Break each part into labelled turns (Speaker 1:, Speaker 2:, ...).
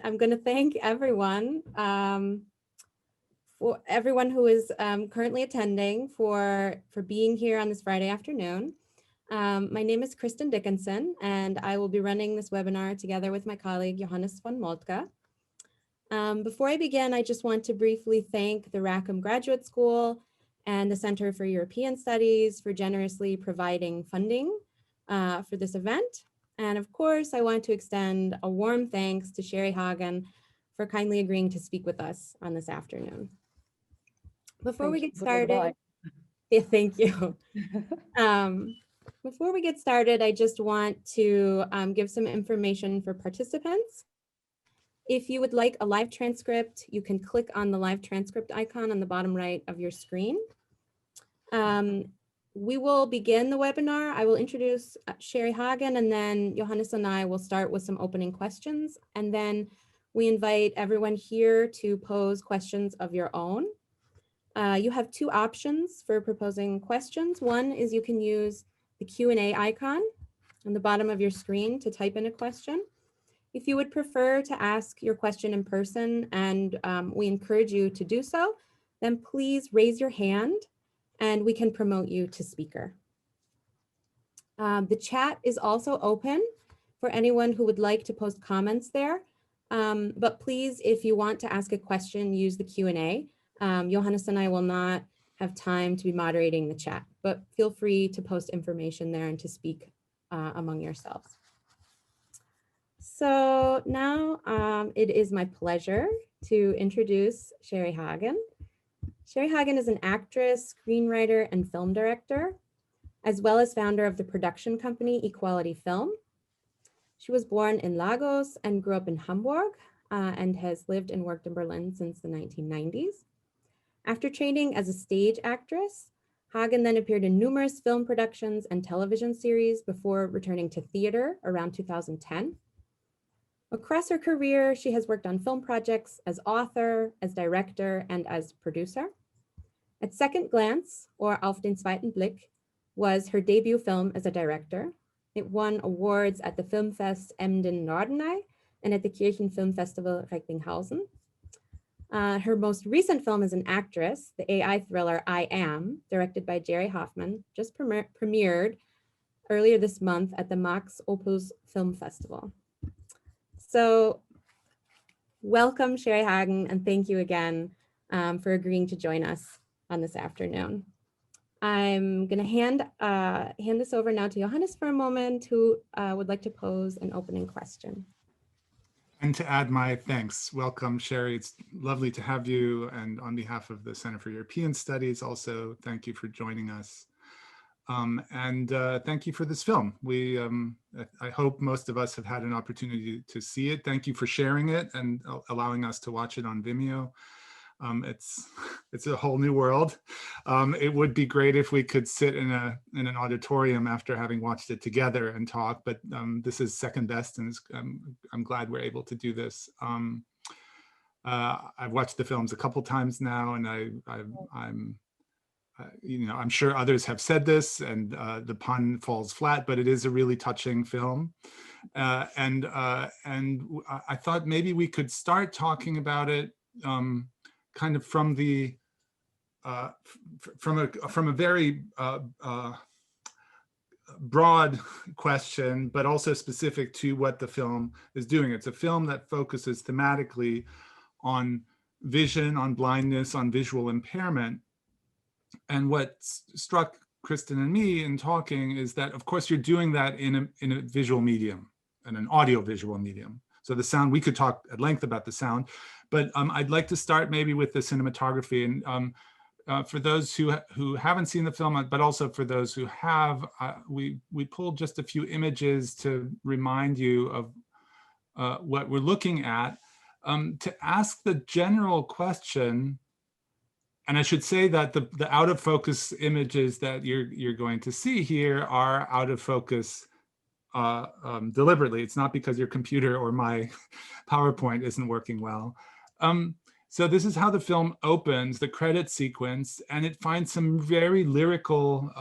Speaker 1: I'm going to thank everyone, for everyone who is currently attending for being here on this Friday afternoon. My name is Kristen Dickinson, and I will be running this webinar together with my colleague, Johannes von Moltke. Before I begin, I just want to briefly thank the Rackham Graduate School and the Center for European Studies for generously providing funding for this event. And of course, I want to extend a warm thanks to Sheri Hagen for kindly agreeing to speak with us on this afternoon. Before we get started, yeah, thank you. Before we get started, I just want to give some information for participants. If you would like a live transcript, you can click on the live transcript icon on the bottom right of your screen. We will begin the webinar. I will introduce Sheri Hagen, and then Johannes and I will start with some opening questions. And then we invite everyone here to pose questions of your own. You have two options for proposing questions. One is you can use the Q&A icon on the bottom of your screen to type in a question. If you would prefer to ask your question in person, and we encourage you to do so, then please raise your hand and we can promote you to speaker. The chat is also open for anyone who would like to post comments there. But please, if you want to ask a question, use the Q&A. Johannes and I will not have time to be moderating the chat, but feel free to post information there and to speak among yourselves. So now it is my pleasure to introduce Sheri Hagen. Sheri Hagen is an actress, screenwriter, and film director, as well as founder of the production company Equality Film. She was born in Lagos and grew up in Hamburg and has lived and worked in Berlin since the 1990s. After training as a stage actress, Hagen then appeared in numerous film productions and television series before returning to theater around 2010. Across her career, she has worked on film projects as author, as director, and as producer. At Second Glance, or Auf den zweiten Blick, was her debut film as a director. It won awards at the Filmfest Emden-Norderney and at the Kirchenfilmfestival Recklinghausen. Her most recent film as an actress, the AI thriller I Am, directed by Jerry Hoffman, just premiered earlier this month at the Max Opus Film Festival. So welcome, Sheri Hagen, and thank you again for agreeing to join us on this afternoon. I'm going to hand this over now to Johannes for a moment, who would like to pose an opening question.
Speaker 2: And to add my thanks. Welcome, Sheri. It's lovely to have you. And on behalf of the Center for European Studies, also thank you for joining us. Thank you for this film. I hope most of us have had an opportunity to see it. Thank you for sharing it and allowing us to watch it on Vimeo. It's a whole new world. It would be great if we could sit in an auditorium after having watched it together and talk, but this is second best, and I'm glad we're able to do this. I've watched the films a couple times now, and I'm sure others have said this, and the pun falls flat, but it is a really touching film. And I thought maybe we could start talking about it kind of from the from a very broad question, but also specific to what the film is doing. It's a film that focuses thematically on vision, on blindness, on visual impairment. And what struck Kristen and me in talking is that, of course, you're doing that in a visual medium, in an audio-visual medium. So the sound, we could talk at length about the sound, but I'd like to start maybe with the cinematography. And for those who haven't seen the film, but also for those who have, we pulled just a few images to remind you of what we're looking at, to ask the general question. And I should say that the out of focus images that you're going to see here are out of focus deliberately. It's not because your computer or my PowerPoint isn't working well. So this is how the film opens, the credit sequence, and it finds some very lyrical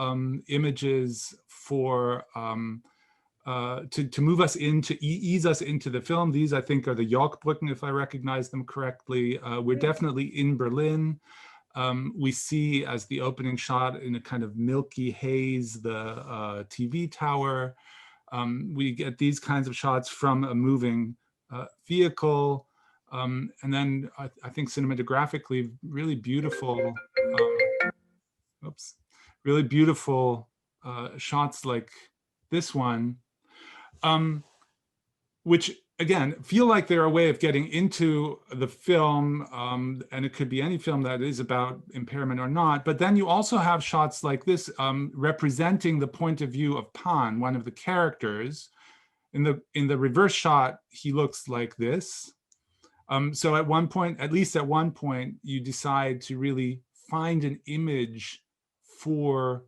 Speaker 2: images for to move us into, ease us into the film. These, I think, are the Yorkbrücken, if I recognize them correctly. We're definitely in Berlin. We see, as the opening shot, in a kind of milky haze, the TV tower. We get these kinds of shots from a moving vehicle. And then I think cinematographically, really beautiful, really beautiful shots like this one, which again feel like they're a way of getting into the film, and it could be any film that is about impairment or not. But then you also have shots like this, representing the point of view of Pan, one of the characters. In the reverse shot, he looks like this. So at one point, at least at one point, you decide to really find an image for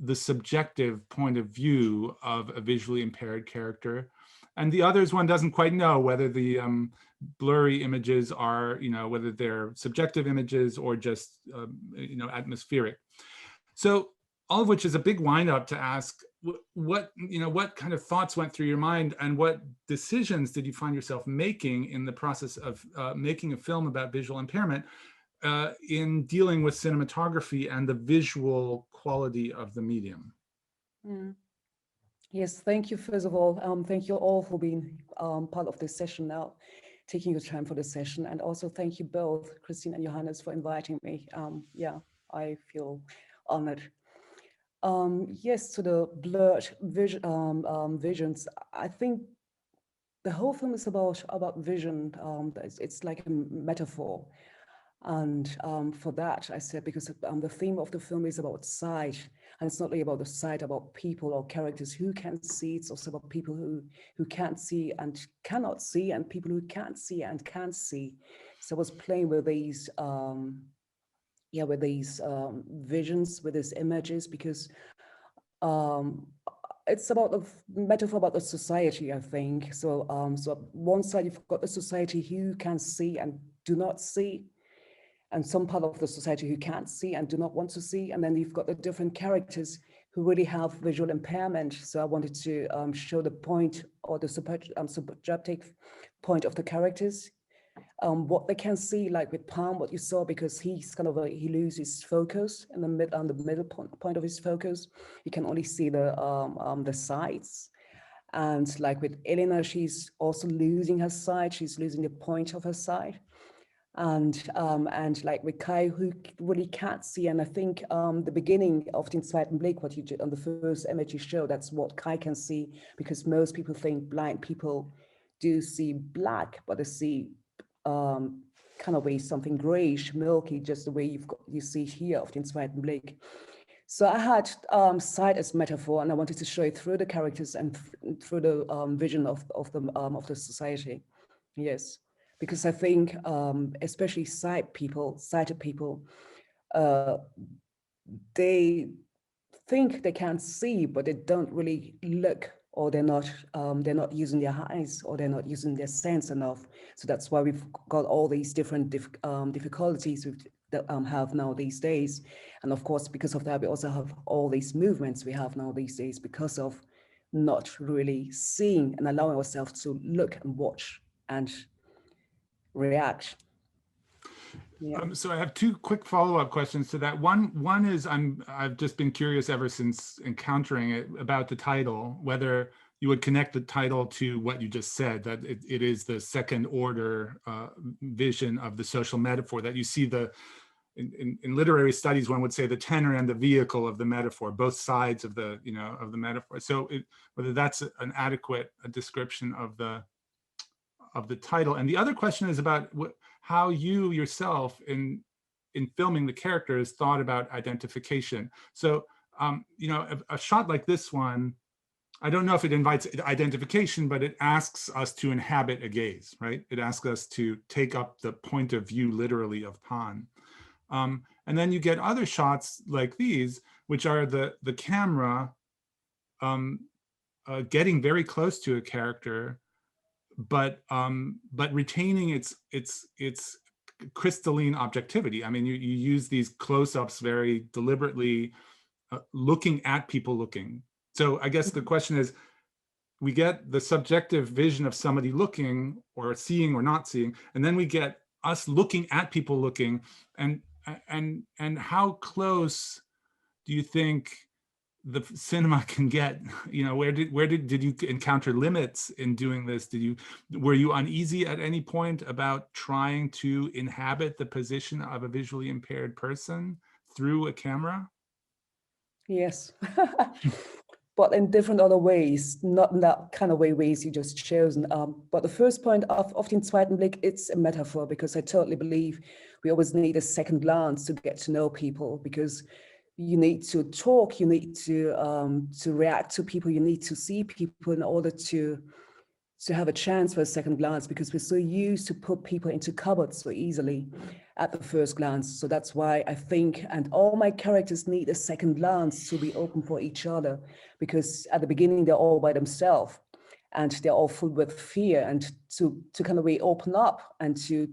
Speaker 2: the subjective point of view of a visually impaired character. And the others, one doesn't quite know whether the blurry images are, whether they're subjective images or just, atmospheric. So all of which is a big wind-up to ask, what kind of thoughts went through your mind, and what decisions did you find yourself making in the process of making a film about visual impairment, in dealing with cinematography and the visual quality of the medium?
Speaker 3: Mm. Yes, thank you. First of all, thank you all for being part of this session now, taking your time for this session. And also thank you both, Christine and Johannes, for inviting me. Yeah, I feel honored. Yes, to the blurred visions, I think the whole film is about vision. It's like a metaphor. And for that, I said, because the theme of the film is about sight, and it's not really about the sight, about people or characters who can see. It's also about people who can't see and cannot see, and people who can't see and can see. So I was playing with these, visions, with these images, because it's about a metaphor about the society, I think. So, so on one side, you've got the society who can see and do not see, and some part of the society who can't see and do not want to see. And then you've got the different characters who really have visual impairment. So I wanted to show the point, or the subjective point of the characters, what they can see, like with Palm, what you saw, because he's kind of he loses focus in the middle point of his focus. You can only see the sides. And like with Elena, she's also losing her side. She's losing the point of her side. And like with Kai, who really can't see. And I think the beginning of Den zweiten Blick, what you did on the first image you showed, that's what Kai can see, because most people think blind people do see black, but they see kind of something grayish, milky, just the way you see here of Den zweiten Blick. So I had sight as metaphor, and I wanted to show it through the characters and through the vision of the society. Yes. Because I think, especially sighted people, they think they can see, but they don't really look, or they're not using their eyes, or they're not using their sense enough. So that's why we've got all these different difficulties that have now these days. And of course, because of that, we also have all these movements we have now these days, because of not really seeing and allowing ourselves to look and watch and react. Yeah.
Speaker 2: So I have two quick follow-up questions to that. One is I've just been curious ever since encountering it about the title, whether you would connect the title to what you just said, that it is the second order vision of the social metaphor, that you see in literary studies, one would say the tenor and the vehicle of the metaphor, both sides of the of the metaphor. So whether that's an adequate description of the title. And the other question is about how you yourself in filming the characters thought about identification. So, a shot like this one, I don't know if it invites identification, but it asks us to inhabit a gaze, right? It asks us to take up the point of view literally of Pan. And then you get other shots like these, which are the camera getting very close to a character, but retaining its crystalline objectivity. I mean, you use these close-ups very deliberately, looking at people looking. So I guess the question is, we get the subjective vision of somebody looking or seeing or not seeing, and then we get us looking at people looking, and how close do you think the cinema can get? You know, where did you encounter limits in doing this? Were you uneasy at any point about trying to inhabit the position of a visually impaired person through a camera?
Speaker 3: Yes, but in different other ways, not in that kind of ways you just chosen. But the first point of den zweiten Blick, it's a metaphor, because I totally believe we always need a second glance to get to know people, because you need to talk, you need to react to people, you need to see people in order to have a chance for a second glance, because we're so used to put people into cupboards so easily at the first glance. So that's why I think, and all my characters need a second glance to be open for each other, because at the beginning they're all by themselves and they're all full with fear, and to kind of open up and to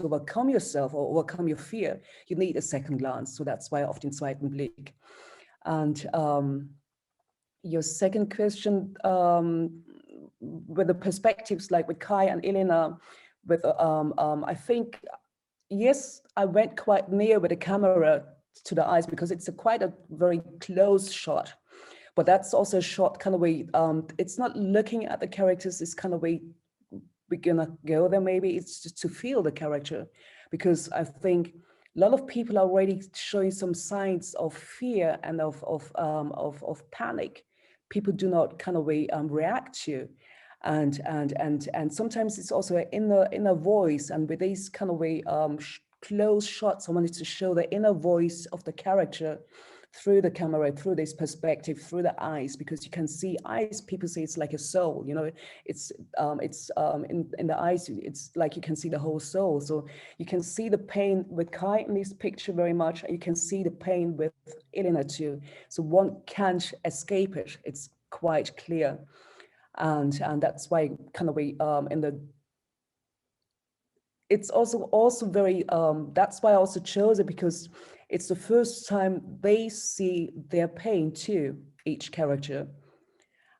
Speaker 3: overcome yourself or overcome your fear, you need a second glance. So that's why auf den zweiten Blick. And your second question, with the perspectives like with Kai and Elena, with I think, yes, I went quite near with the camera to the eyes, because it's quite a very close shot. But that's also a shot kind of way, it's not looking at the characters, it's kind of way we're gonna go there, maybe it's just to feel the character, because I think a lot of people are already showing some signs of fear and of panic. People do not kind of way react to, and sometimes it's also an inner voice, and with these kind of way close shots, I wanted to show the inner voice of the character through the camera, through this perspective, through the eyes, because you can see eyes. People say it's like a soul, you know, it's in the eyes, it's like you can see the whole soul. So you can see the pain with Kai in this picture very much. You can see the pain with Elena too. So one can't escape it. It's quite clear, and that's why kind of we in the. It's also very. That's why I also chose it, because it's the first time they see their pain too, each character.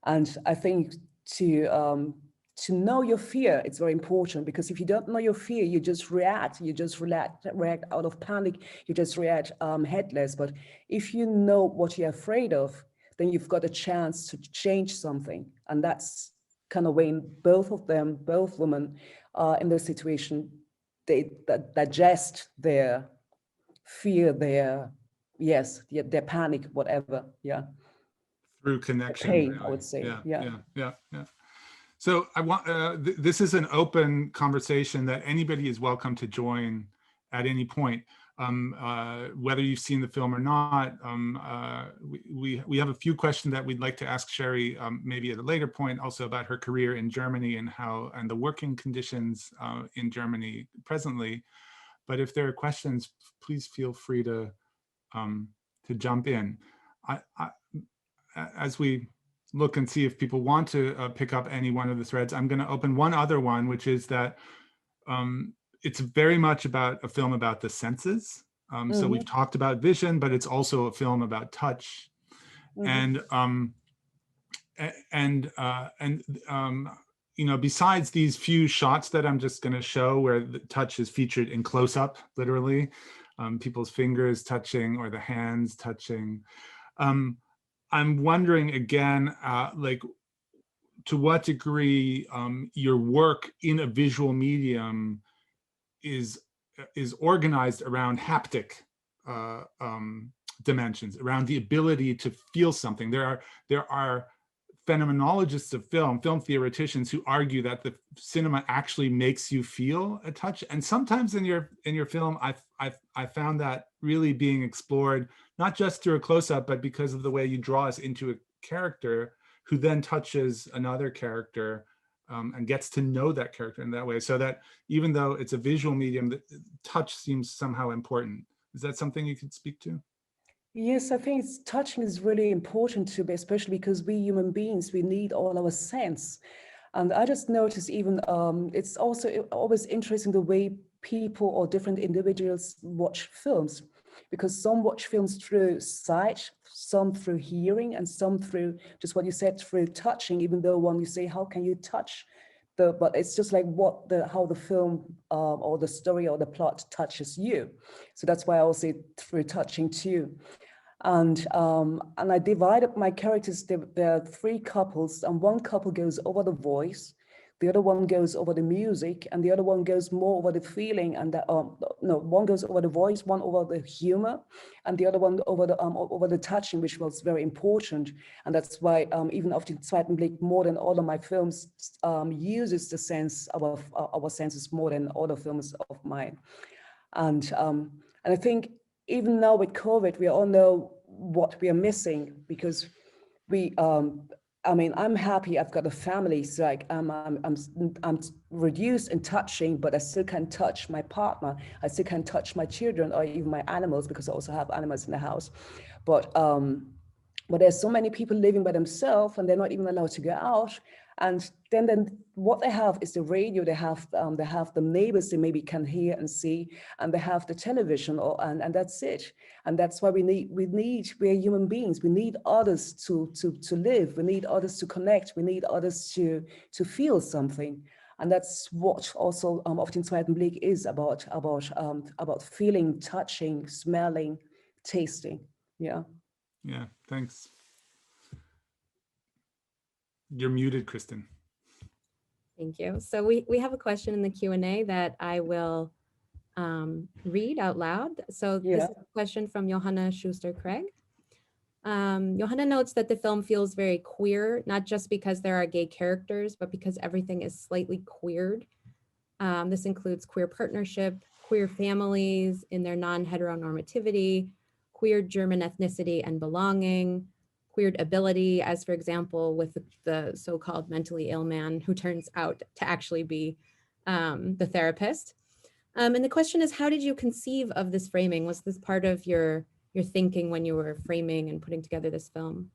Speaker 3: And I think to know your fear, it's very important, because if you don't know your fear, you just react out of panic, you just react headless. But if you know what you're afraid of, then you've got a chance to change something. And that's kind of when both of them, both women in this situation, they digest their fear, their panic, whatever,
Speaker 2: Through connection,
Speaker 3: pain,
Speaker 2: really.
Speaker 3: I would say.
Speaker 2: Yeah. So I want this is an open conversation that anybody is welcome to join at any point, whether you've seen the film or not. We have a few questions that we'd like to ask Sheri, maybe at a later point, also about her career in Germany and the working conditions in Germany presently. But if there are questions, please feel free to jump in. As we look and see if people want to pick up any one of the threads, I'm going to open one other one, which is that it's very much about a film about the senses. So we've talked about vision, but it's also a film about touch, and you know, besides these few shots that I'm just going to show where the touch is featured in close-up, literally, people's fingers touching or the hands touching. I'm wondering again, like, to what degree your work in a visual medium is organized around haptic dimensions, around the ability to feel something. There are phenomenologists of film theoreticians who argue that the cinema actually makes you feel a touch. And sometimes in your film, I found that really being explored, not just through a close-up, but because of the way you draw us into a character who then touches another character and gets to know that character in that way. So that even though it's a visual medium, the touch seems somehow important. Is that something you could speak to?
Speaker 3: Yes, I think touching is really important to me, especially because we human beings, we need all our sense. And I just noticed even, it's also always interesting the way people or different individuals watch films. because some watch films through sight, some through hearing, and some through just what you said, through touching, even though when you say, how can you touch? But it's just like how the film or the story or the plot touches you. So that's why I also say through touching too. And I divided my characters. There are three couples, and one couple goes over the voice, the other one goes over the music, and the other one goes more over the feeling. And no, one goes over the voice, one over the humor, and the other one over the touching, which was very important. And that's why even auf den zweiten Blick, more than all of my films, uses the sense of our senses more than other films of mine. And I think even now with COVID, we all know what we are missing, because we I mean, I'm happy I've got a family, so like I'm reduced in touching, but I still can touch my partner. I still can touch my children or even my animals, because I also have animals in the house. But there's so many people living by themselves, and they're not even allowed to go out. And then what they have is the radio. They have the neighbors they maybe can hear and see, and they have the television, and that's it. And that's why we're human beings. We need others to live. We need others to connect. We need others to feel something. And that's what also auf den zweiten Blick is about feeling, touching, smelling, tasting. Yeah.
Speaker 2: Yeah, thanks. You're muted, Kristen.
Speaker 1: Thank you. So we have a question in the Q&A that I will read out loud. So this is a question from Johanna Schuster-Craig. Johanna notes that the film feels very queer, not just because there are gay characters, but because everything is slightly queered. This includes queer partnership, queer families in their non-heteronormativity, queer German ethnicity and belonging, queered ability, as for example, with the so-called mentally ill man who turns out to actually be the therapist. And the question is, how did you conceive of this framing? Was this part of your thinking when you were framing and putting together this film?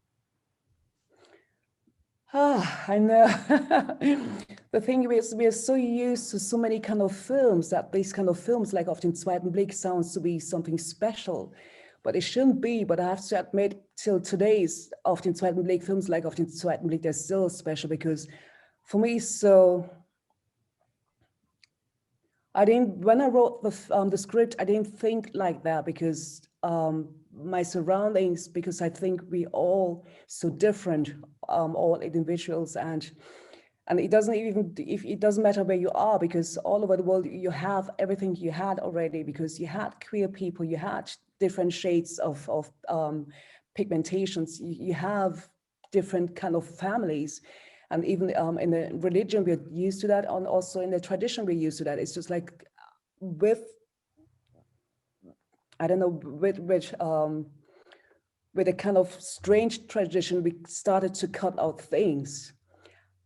Speaker 3: I know. The thing is, we are so used to so many kind of films that these kind of films, like auf den zweiten Blick, sounds to be something special, but it shouldn't be. But I have to admit, till today's auf den zweiten Blick films, like auf den zweiten Blick, they're still special, because for me, so when I wrote the script, I didn't think like that, because my surroundings, because I think we all so different, all individuals, and it doesn't matter where you are, because all over the world you have everything you had already, because you had queer people, you had different shades of pigmentations, you have different kind of families. And even in the religion, we're used to that, and also in the tradition, we're used to that. It's just like with a kind of strange tradition, we started to cut out things.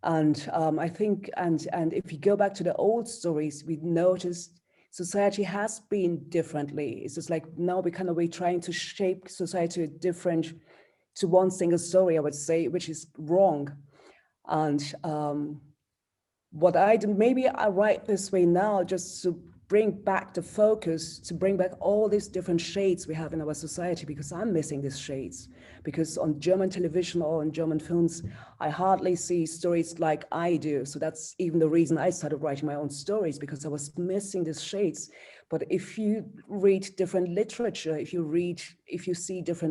Speaker 3: And I think, and if you go back to the old stories, we noticed society has been differently. It's just like now we're trying to shape society different to one single story, I would say, which is wrong. And what I do, maybe I write this way now just to bring back the focus, to bring back all these different shades we have in our society, because I'm missing these shades. Because on German television or in German films, I hardly see stories like I do. So that's even the reason I started writing my own stories, because I was missing these shades. But if you read different literature, if you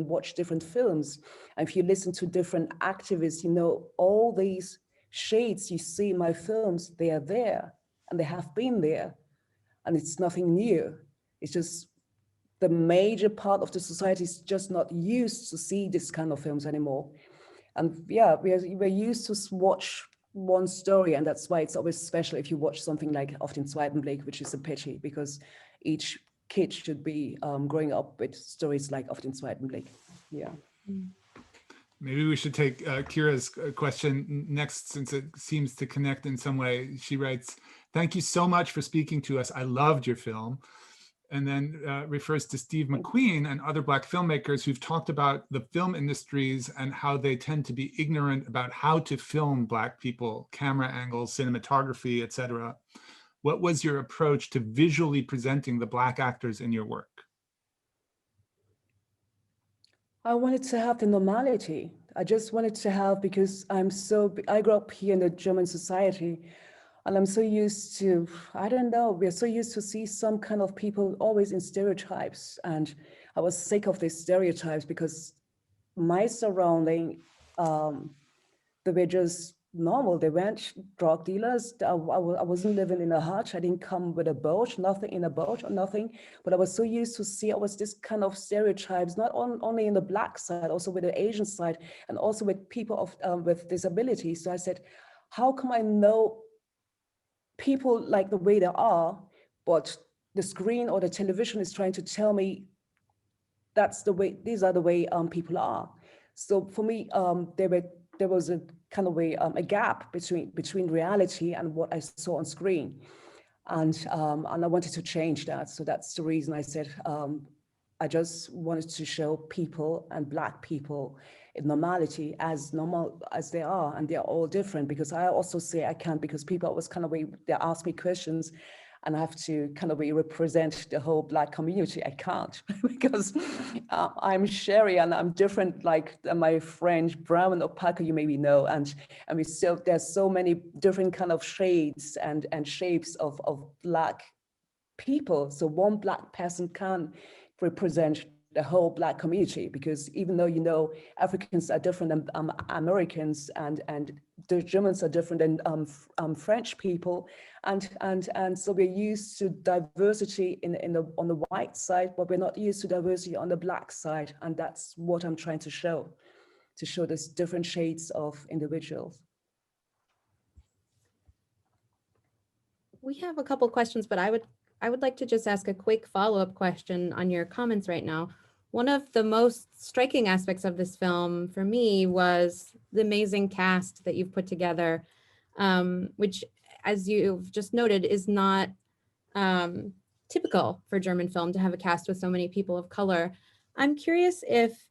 Speaker 3: watch different films, and if you listen to different activists, you know, all these shades you see in my films, they are there, and they have been there. And it's nothing new. It's just the major part of the society is just not used to see this kind of films anymore. And yeah, we're used to watch one story, and that's why it's always special if you watch something like Auf den zweiten Blick, which is a pity, because each kid should be growing up with stories like Auf den zweiten Blick. Yeah.
Speaker 2: Maybe we should take Kira's question next, since it seems to connect in some way. She writes, "Thank you so much for speaking to us. I loved your film." And then refers to Steve McQueen and other Black filmmakers who've talked about the film industries and how they tend to be ignorant about how to film Black people, camera angles, cinematography, etc. What was your approach to visually presenting the Black actors in your work?
Speaker 3: I wanted to have the normality. I just wanted to have, because I grew up here in the German society, and I'm so used to, I don't know, we're so used to see some kind of people always in stereotypes. And I was sick of these stereotypes because my surrounding, they were just normal. They weren't drug dealers. I wasn't living in a hutch. I didn't come with a boat, nothing in a boat or nothing. But I was so used to see, I was this kind of stereotypes, not only in the Black side, also with the Asian side, and also with people with disabilities. So I said, how come I know people like the way they are, but the screen or the television is trying to tell me that's the way, these are the way people are. So for me, there was a kind of a gap between reality and what I saw on screen, and I wanted to change that. So that's the reason I said I just wanted to show people, and Black people, in normality, as normal as they are, and they're all different. Because I also say I can't, because people always kind of they ask me questions, and I have to kind of represent the whole Black community. I can't because I'm Sheri and I'm different, like my friend Brown or Parker, you maybe know, and we still, there's so many different kind of shades and shapes of Black people. So one Black person can represent the whole Black community, because even though, you know, Africans are different than Americans, and the Germans are different than French people, and so we're used to diversity on the white side, but we're not used to diversity on the Black side, and that's what I'm trying to show this different shades of individuals.
Speaker 1: We have a couple questions, but I would like to just ask a quick follow-up question on your comments right now. One of the most striking aspects of this film for me was the amazing cast that you've put together, which, as you've just noted, is not typical for German film to have a cast with so many people of color. I'm curious if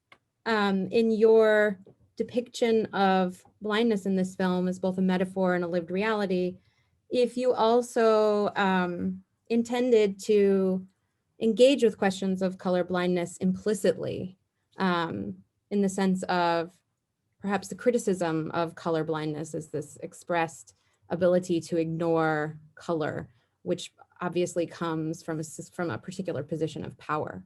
Speaker 1: in your depiction of blindness in this film as both a metaphor and a lived reality, if you also intended to engage with questions of color blindness implicitly, in the sense of perhaps the criticism of color blindness as this expressed ability to ignore color, which obviously comes from a particular position of power.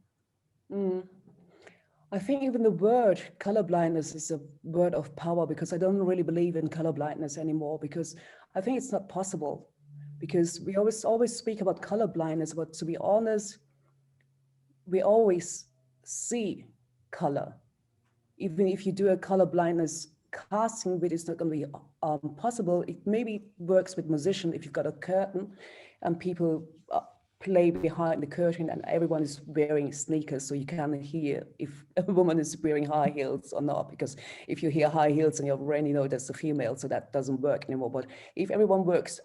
Speaker 3: I think even the word colorblindness is a word of power, because I don't really believe in colorblindness anymore, because I think it's not possible. Because we always speak about colorblindness, but to be honest, we always see color. Even if you do a color blindness casting, which is not going to be possible, it maybe works with musician if you've got a curtain and people play behind the curtain and everyone is wearing sneakers, so you can hear if a woman is wearing high heels or not, because if you hear high heels and you already know that's a female, so that doesn't work anymore. But if everyone wears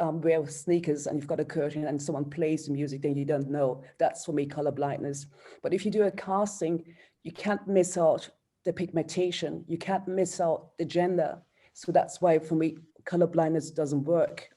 Speaker 3: sneakers and you've got a curtain and someone plays the music, then you don't know. That's for me color blindness. But if you do a casting, you can't miss out the pigmentation, you can't miss out the gender. So that's why for me color blindness doesn't work.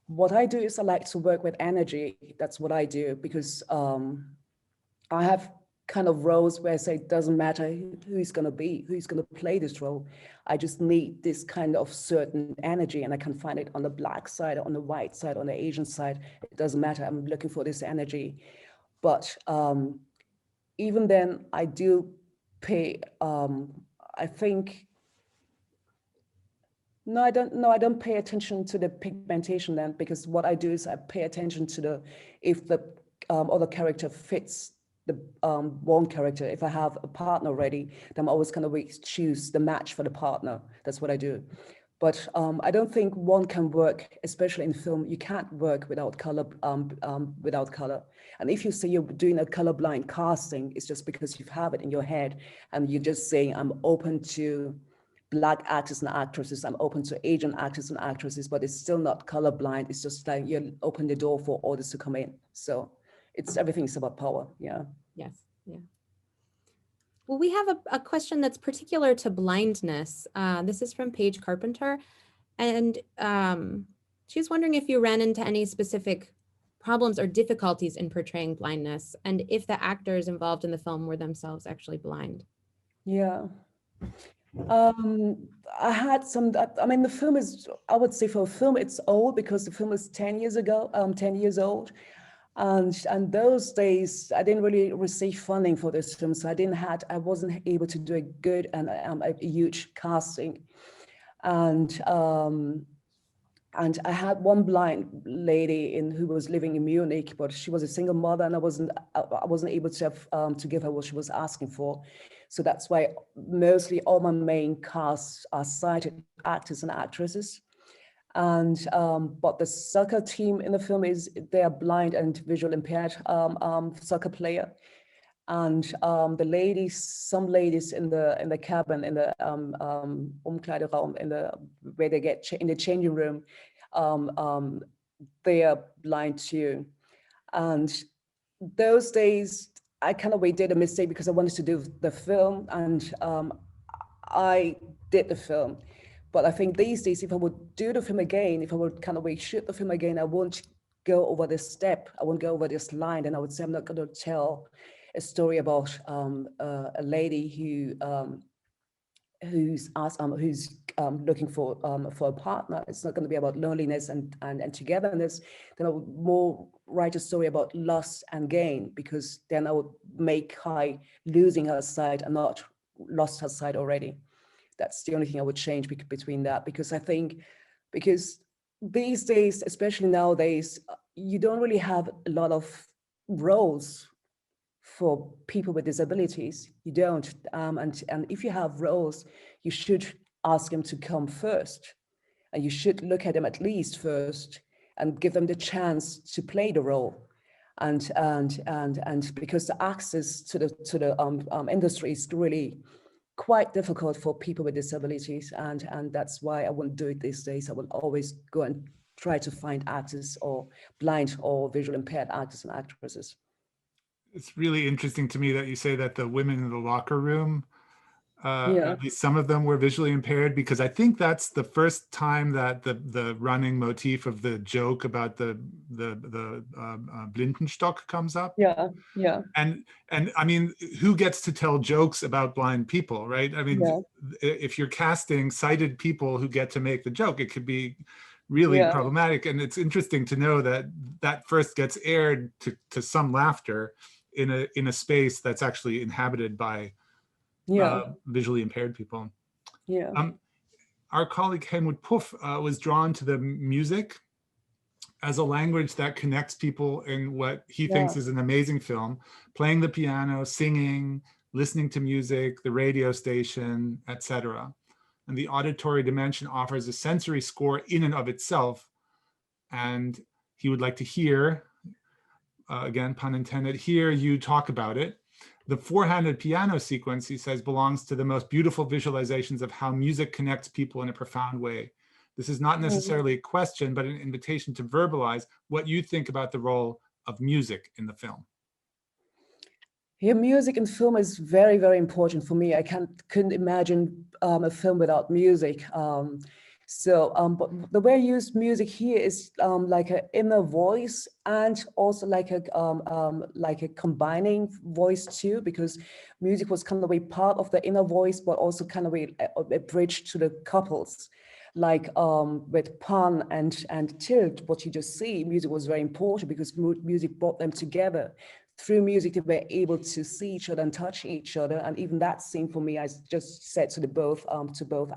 Speaker 3: What I do is I like to work with energy. That's what I do, because I have kind of roles where I say it doesn't matter who's going to play this role. I just need this kind of certain energy, and I can find it on the Black side, on the white side, on the Asian side. It doesn't matter. I'm looking for this energy. But even then, I do pay. I think. No, I don't. No, I don't pay attention to the pigmentation then, because what I do is I pay attention to if the other character fits the one character. If I have a partner already, then I'm always going to choose the match for the partner. That's what I do. But I don't think one can work, especially in film. You can't work without color. Without color. And if you say you're doing a colorblind casting, it's just because you have it in your head, and you're just saying, I'm open to Black actors and actresses, I'm open to Asian actors and actresses, but it's still not colorblind. It's just like you open the door for others to come in. So everything's about power. Yeah.
Speaker 1: Yes. Yeah. Well, we have a question that's particular to blindness. This is from Paige Carpenter. And she's wondering if you ran into any specific problems or difficulties in portraying blindness, and if the actors involved in the film were themselves actually blind.
Speaker 3: Yeah. I had some, I mean, the film is, I would say for a film, it's old because the film is 10 years ago, 10 years old. And those days, I didn't really receive funding for this film. So I wasn't able to do a good and a huge casting. And I had one blind lady who was living in Munich, but she was a single mother, and I wasn't able to to give her what she was asking for. So that's why mostly all my main cast are sighted actors and actresses. And but the soccer team in the film they are blind and visual impaired soccer player. And some ladies in the cabin, in the Umkleideraum, where they get in the changing room, they are blind too. And those days, I kind of did a mistake because I wanted to do the film, and I did the film. But I think these days, if I would do the film again, if I would kind of shoot the film again, I won't go over this step. I won't go over this line, and I would say I'm not going to tell a story about a lady who's looking for a partner. It's not going to be about loneliness and togetherness. Then I would more write a story about loss and gain, because then I would make Kai losing her sight and not lost her sight already. That's the only thing I would change between that, because I think, because these days, especially nowadays, you don't really have a lot of roles for people with disabilities. You don't. And if you have roles, you should ask them to come first. And you should look at them at least first and give them the chance to play the role. And because the access to the industry is really quite difficult for people with disabilities, and that's why I wouldn't do it these days. I will always go and try to find actors, or blind or visual impaired actors and actresses.
Speaker 2: It's really interesting to me that you say that the women in the locker room,
Speaker 3: Yeah.
Speaker 2: at least some of them were visually impaired, because I think that's the first time that the running motif of the joke about the Blindenstock comes up.
Speaker 3: Yeah, yeah.
Speaker 2: And I mean, who gets to tell jokes about blind people, right? I mean,
Speaker 3: Yeah.
Speaker 2: if you're casting sighted people who get to make the joke, it could be really problematic. And it's interesting to know that that first gets aired to some laughter in a space that's actually inhabited by visually impaired people.
Speaker 3: Yeah.
Speaker 2: Our colleague Helmut Puff was drawn to the music as a language that connects people in what he thinks is an amazing film, playing the piano, singing, listening to music, the radio station, etc. And the auditory dimension offers a sensory score in and of itself. And he would like to hear, again, pun intended, hear you talk about it. The four-handed piano sequence, he says, belongs to the most beautiful visualizations of how music connects people in a profound way. This is not necessarily a question, but an invitation to verbalize what you think about the role of music in the film.
Speaker 3: Yeah, music in film is very, very important for me. I couldn't imagine a film without music. But the way I use music here is like an inner voice, and also like a combining voice too, because music was kind of a part of the inner voice, but also kind of a bridge to the couples. Like with Pan and Tilt, what you just see, music was very important because music brought them together. Through music, they were able to see each other and touch each other. And even that scene for me, I just said to both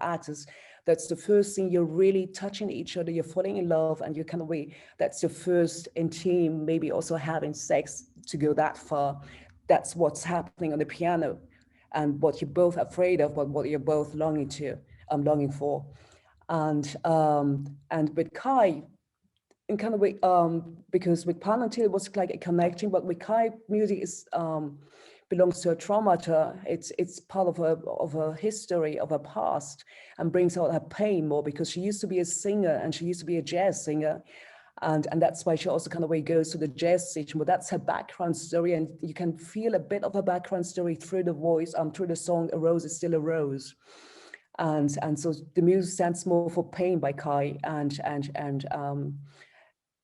Speaker 3: actors, that's the first scene you're really touching each other, you're falling in love, and you're kind of that's your first intimate, maybe also having sex to go that far. That's what's happening on the piano, and what you're both afraid of, but what you're both longing for. And with Kai, in kind of way, because with Pan and Till it was like a connection, but with Kai, music is belongs to a traumata. It's part of her history, of her past, and brings out her pain more, because she used to be a singer, and she used to be a jazz singer, and that's why she also kind of goes to the jazz station. But that's her background story, and you can feel a bit of her background story through the voice, through the song "A Rose Is Still a Rose." And so the music stands more for pain by Kai, and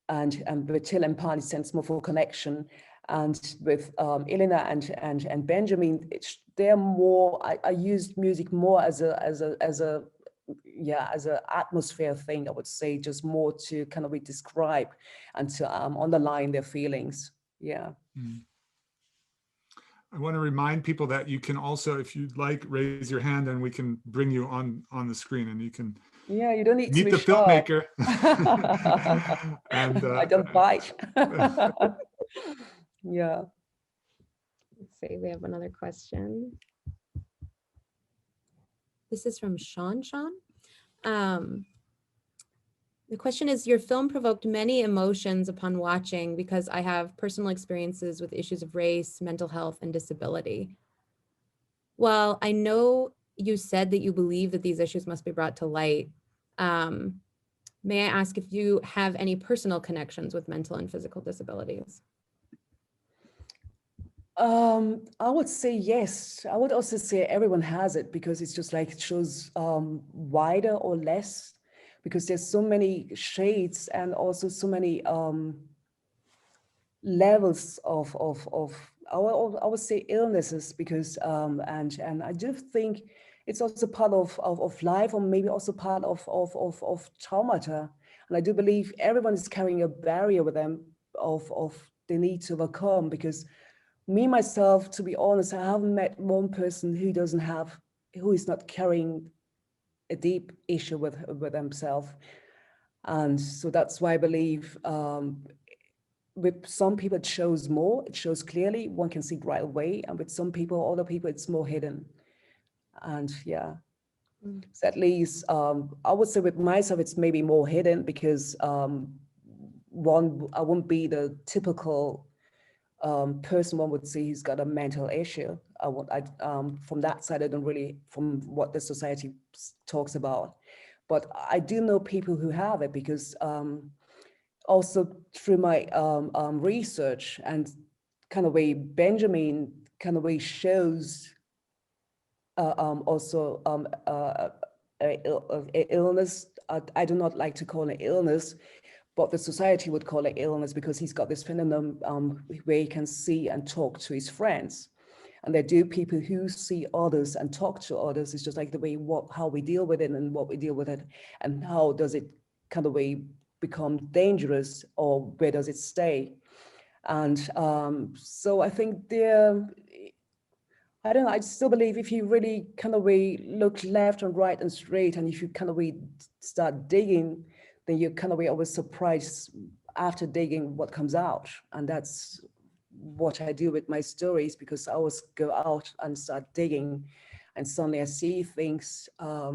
Speaker 3: and with Till and Pan, it stands more for connection. And with Elena and Benjamin, they're more. I used music more as a atmosphere thing. I would say just more to kind of describe and to underline their feelings. Yeah.
Speaker 2: Mm. I want to remind people that you can also, if you'd like, raise your hand and we can bring you on the screen and you can.
Speaker 3: Yeah, you don't need
Speaker 2: meet
Speaker 3: to be
Speaker 2: the
Speaker 3: shy.
Speaker 2: filmmaker. And
Speaker 3: I don't bite. Yeah.
Speaker 1: Let's see, we have another question. This is from Sean. The question is, your film provoked many emotions upon watching because I have personal experiences with issues of race, mental health, and disability. Well, I know you said that you believe that these issues must be brought to light. May I ask if you have any personal connections with mental and physical disabilities?
Speaker 3: I would say yes. I would also say everyone has it, because it's just like it shows wider or less, because there's so many shades and also so many levels of I would say illnesses, because and I do think it's also part of life, or maybe also part of traumata. And I do believe everyone is carrying a barrier with them of they need to overcome, because me, myself, to be honest, I haven't met one person who is not carrying a deep issue with themselves. And so that's why I believe with some people it shows more, it shows clearly, one can see right away. And with some people, other people, it's more hidden. And yeah, so at least I would say with myself, it's maybe more hidden, because I won't be the typical person one would see who's got a mental issue. From that side, I don't really, from what the society talks about. But I do know people who have it, because also through my research and kind of way Benjamin kind of way shows also a illness. I do not like to call it illness, but the society would call it illness, because he's got this phenomenon where he can see and talk to his friends. And there do people who see others and talk to others. It's just like the way how we deal with it and what we deal with it, and how does it kind of way become dangerous, or where does it stay? And so I think I don't know, I still believe if you really kind of way look left and right and straight, and if you kind of way start digging, then you're kind of way always surprised after digging what comes out. And that's what I do with my stories, because I always go out and start digging, and suddenly I see things I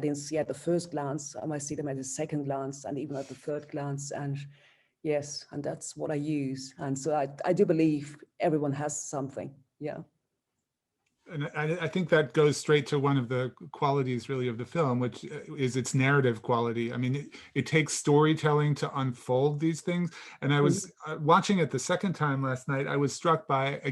Speaker 3: didn't see at the first glance. I might see them at the second glance, and even at the third glance. And yes, and that's what I use. And so I do believe everyone has something. Yeah.
Speaker 2: And I think that goes straight to one of the qualities really of the film, which is its narrative quality. I mean, it takes storytelling to unfold these things. And I was watching it the second time last night, I was struck by, I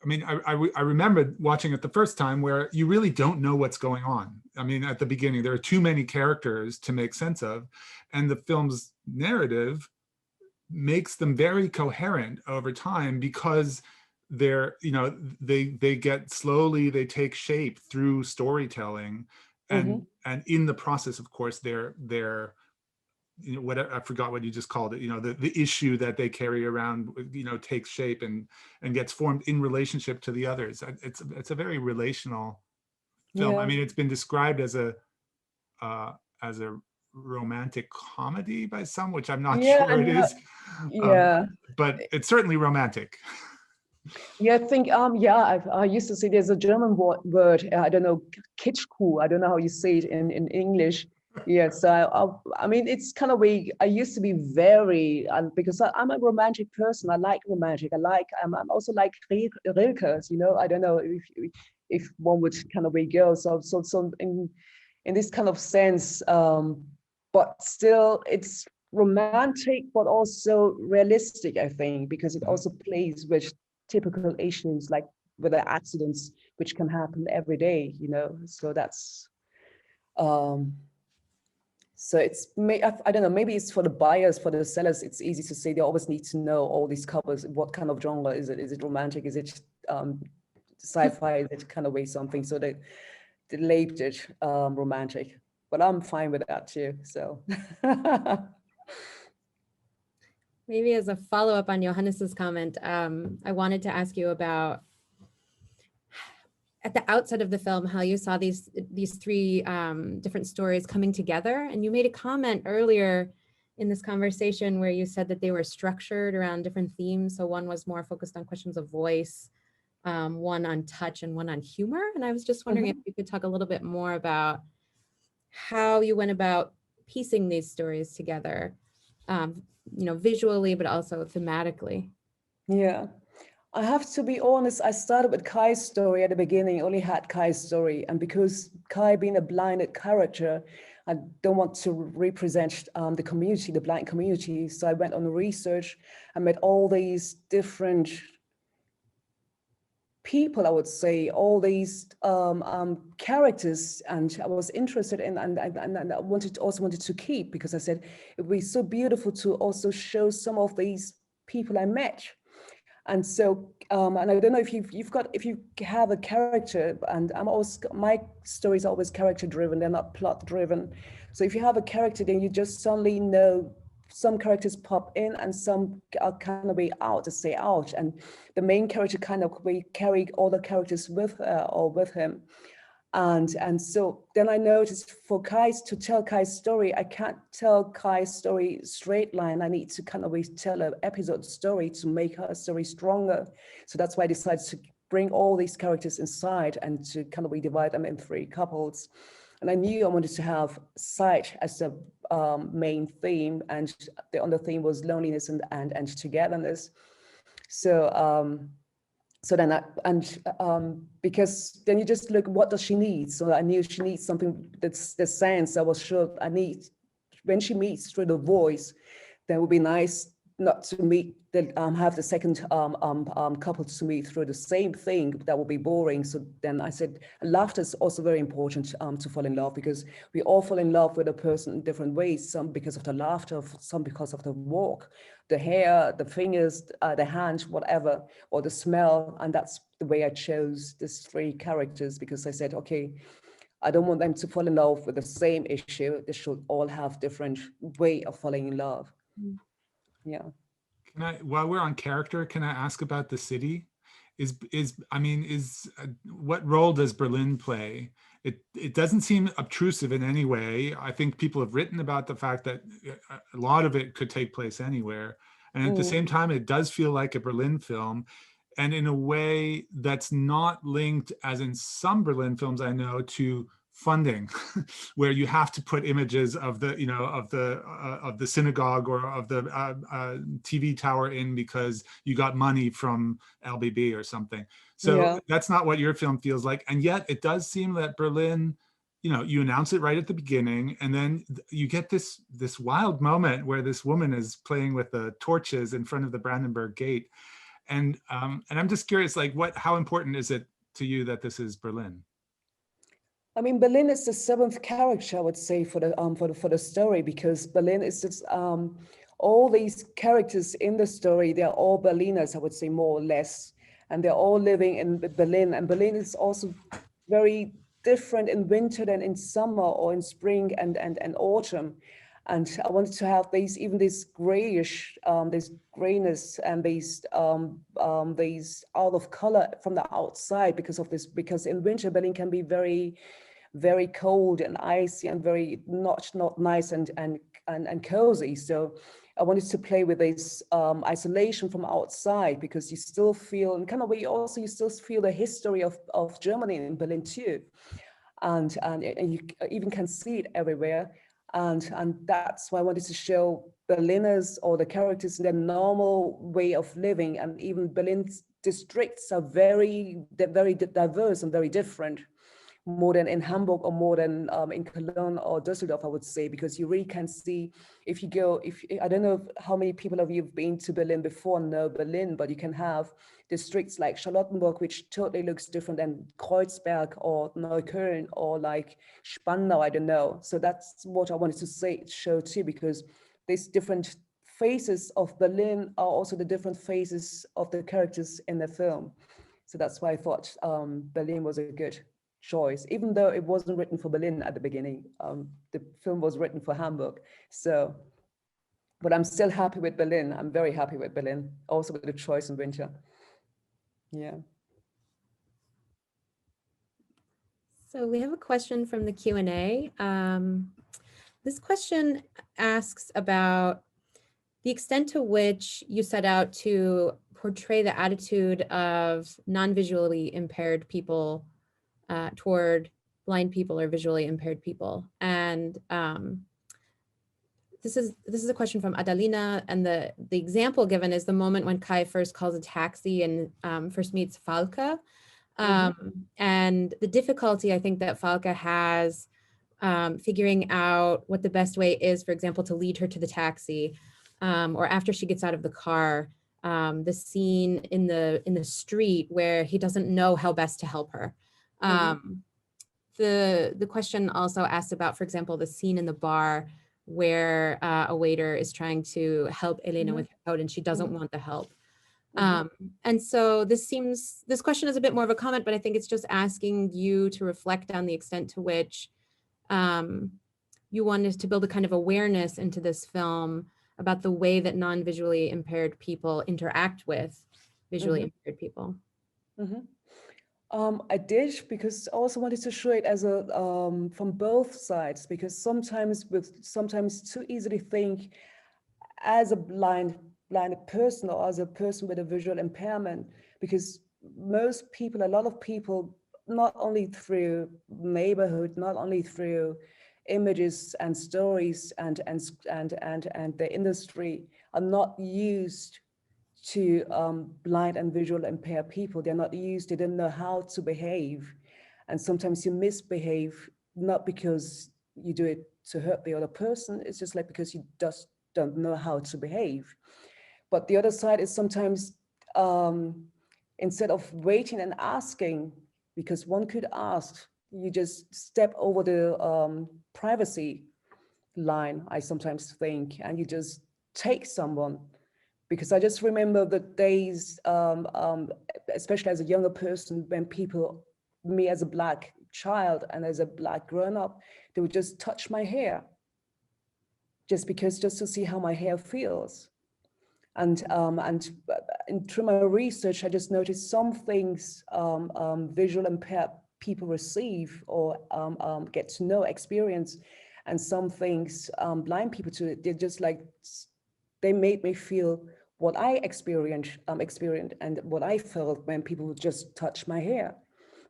Speaker 2: mean, I remembered watching it the first time where you really don't know what's going on. I mean, at the beginning, there are too many characters to make sense of. And the film's narrative makes them very coherent over time, because they're, they get slowly, they take shape through storytelling. And in the process, of course, they're I forgot what you just called it, the issue that they carry around, takes shape and gets formed in relationship to the others. It's a very relational film.
Speaker 3: Yeah.
Speaker 2: I mean, it's been described as a romantic comedy by some, which I'm not sure it is.
Speaker 3: Yeah.
Speaker 2: But it's certainly romantic.
Speaker 3: Yeah, I think I used to say there's a German word, I don't know, kitschku, I don't know how you say it in English. Yeah, so I mean, it's kind of way I used to be very, because I'm a romantic person. I like romantic. I'm also like Rilke's, I don't know if one would kind of way go. So in this kind of sense, but still it's romantic, but also realistic, I think, because it also plays with typical issues like with the accidents which can happen every day, so that's So I don't know, maybe it's for the buyers, for the sellers, it's easy to say they always need to know all these covers. What kind of genre is it? Is it romantic? Is it sci-fi? Is it kind of way something? So they labeled it romantic, but I'm fine with that too. So
Speaker 1: Maybe as a follow-up on Johannes's comment, I wanted to ask you about at the outset of the film, how you saw these three different stories coming together. And you made a comment earlier in this conversation where you said that they were structured around different themes. So one was more focused on questions of voice, one on touch, and one on humor. And I was just wondering if you could talk a little bit more about how you went about piecing these stories together, visually, but also thematically.
Speaker 3: Yeah. I have to be honest, I started with Kai's story at the beginning, only had Kai's story. And because Kai being a blinded character, I don't want to represent the community, the blind community. So I went on research and met all these different people, I would say, all these characters, and I was interested in, and I wanted to keep, because I said, it would be so beautiful to also show some of these people I met. And so, and I don't know if if you have a character, and my stories are always character driven, they're not plot driven. So if you have a character, then you just suddenly know some characters pop in and some are kind of way out to stay out. And the main character kind of we carry all the characters with her or with him. And so then I noticed for to tell Kai's story, I can't tell Kai's story straight line. I need to kind of tell an episode story to make her story stronger. So that's why I decided to bring all these characters inside and to kind of divide them in three couples. And I knew I wanted to have sight as the main theme, and the other theme was loneliness and togetherness. So then because then you just look, what does she need? So I knew she needs something that's the sense. I was sure I need, when she meets through the voice, that would be nice not to meet, have the second couple to meet through the same thing. That would be boring. So then I said, laughter is also very important to fall in love, because we all fall in love with a person in different ways. Some because of the laughter, some because of the walk, the hair, the fingers, the hand, whatever, or the smell. And that's the way I chose these three characters, because I said, okay, I don't want them to fall in love with the same issue. They should all have different way of falling in love. Yeah.
Speaker 2: While we're on character, can I ask about the city? What role does Berlin play? It doesn't seem obtrusive in any way. I think people have written about the fact that a lot of it could take place anywhere. And at the same time, it does feel like a Berlin film, and in a way that's not linked, as in some Berlin films I know, to funding, where you have to put images of the of the synagogue or of the TV tower in because you got money from LBB or something. So that's not what your film feels like, and yet it does seem that Berlin, you announce it right at the beginning, and then you get this wild moment where this woman is playing with the torches in front of the Brandenburg Gate, and I'm just curious, like, how important is it to you that this is Berlin?
Speaker 3: I mean, Berlin is the seventh character, I would say, for the story, because Berlin is just all these characters in the story. They're all Berliners, I would say, more or less, and they're all living in Berlin. And Berlin is also very different in winter than in summer or in spring and autumn. And I wanted to have this grayish, this grayness and these out of color from the outside because of this. Because in winter, Berlin can be very, very cold and icy and very not nice and cozy. So I wanted to play with this isolation from outside, because you still feel, in kind of way, you still feel the history of Germany in Berlin too, and you even can see it everywhere. And that's why I wanted to show Berliners, or the characters, in their normal way of living. And even Berlin's districts are very diverse and very different. more than in Hamburg or more than in Cologne or Düsseldorf, I would say, because you really can see, if you go, I don't know how many people of you have been to Berlin before, know Berlin, but you can have districts like Charlottenburg, which totally looks different than Kreuzberg or Neukölln or like Spandau, I don't know. So that's what I wanted to show too, because these different faces of Berlin are also the different faces of the characters in the film. So that's why I thought Berlin was a good choice, even though it wasn't written for Berlin at the beginning. The film was written for Hamburg. So, but I'm still happy with Berlin. I'm very happy with Berlin, also with the choice in winter. Yeah.
Speaker 1: So we have a question from the Q&A. This question asks about the extent to which you set out to portray the attitude of non-visually impaired people toward blind people or visually impaired people. And this is a question from Adalina, and the example given is the moment when Kai first calls a taxi and first meets Falke. And the difficulty I think that Falke has figuring out what the best way is, for example, to lead her to the taxi, or after she gets out of the car, the scene in the street where he doesn't know how best to help her. The question also asks about, for example, the scene in the bar where a waiter is trying to help Elena with her coat and she doesn't want the help. And so this question is a bit more of a comment, but I think it's just asking you to reflect on the extent to which you wanted to build a kind of awareness into this film about the way that non-visually impaired people interact with visually impaired people.
Speaker 3: I did, because I also wanted to show it as a from both sides, because sometimes too easily think as a blind person or as a person with a visual impairment, because a lot of people, not only through neighborhood, not only through images and stories and the industry, are not used to blind and visual impaired people. They don't know how to behave. And sometimes you misbehave, not because you do it to hurt the other person, it's just like because you just don't know how to behave. But the other side is sometimes instead of waiting and asking, because one could ask, you just step over the privacy line, I sometimes think, and you just take someone. Because I just remember the days, especially as a younger person, when me as a Black child and as a Black grown-up, they would just touch my hair, just to see how my hair feels. And through my research, I just noticed some things visual impaired people receive or get to know, experience, and some things blind people too. They made me feel what I experienced and what I felt when people would just touch my hair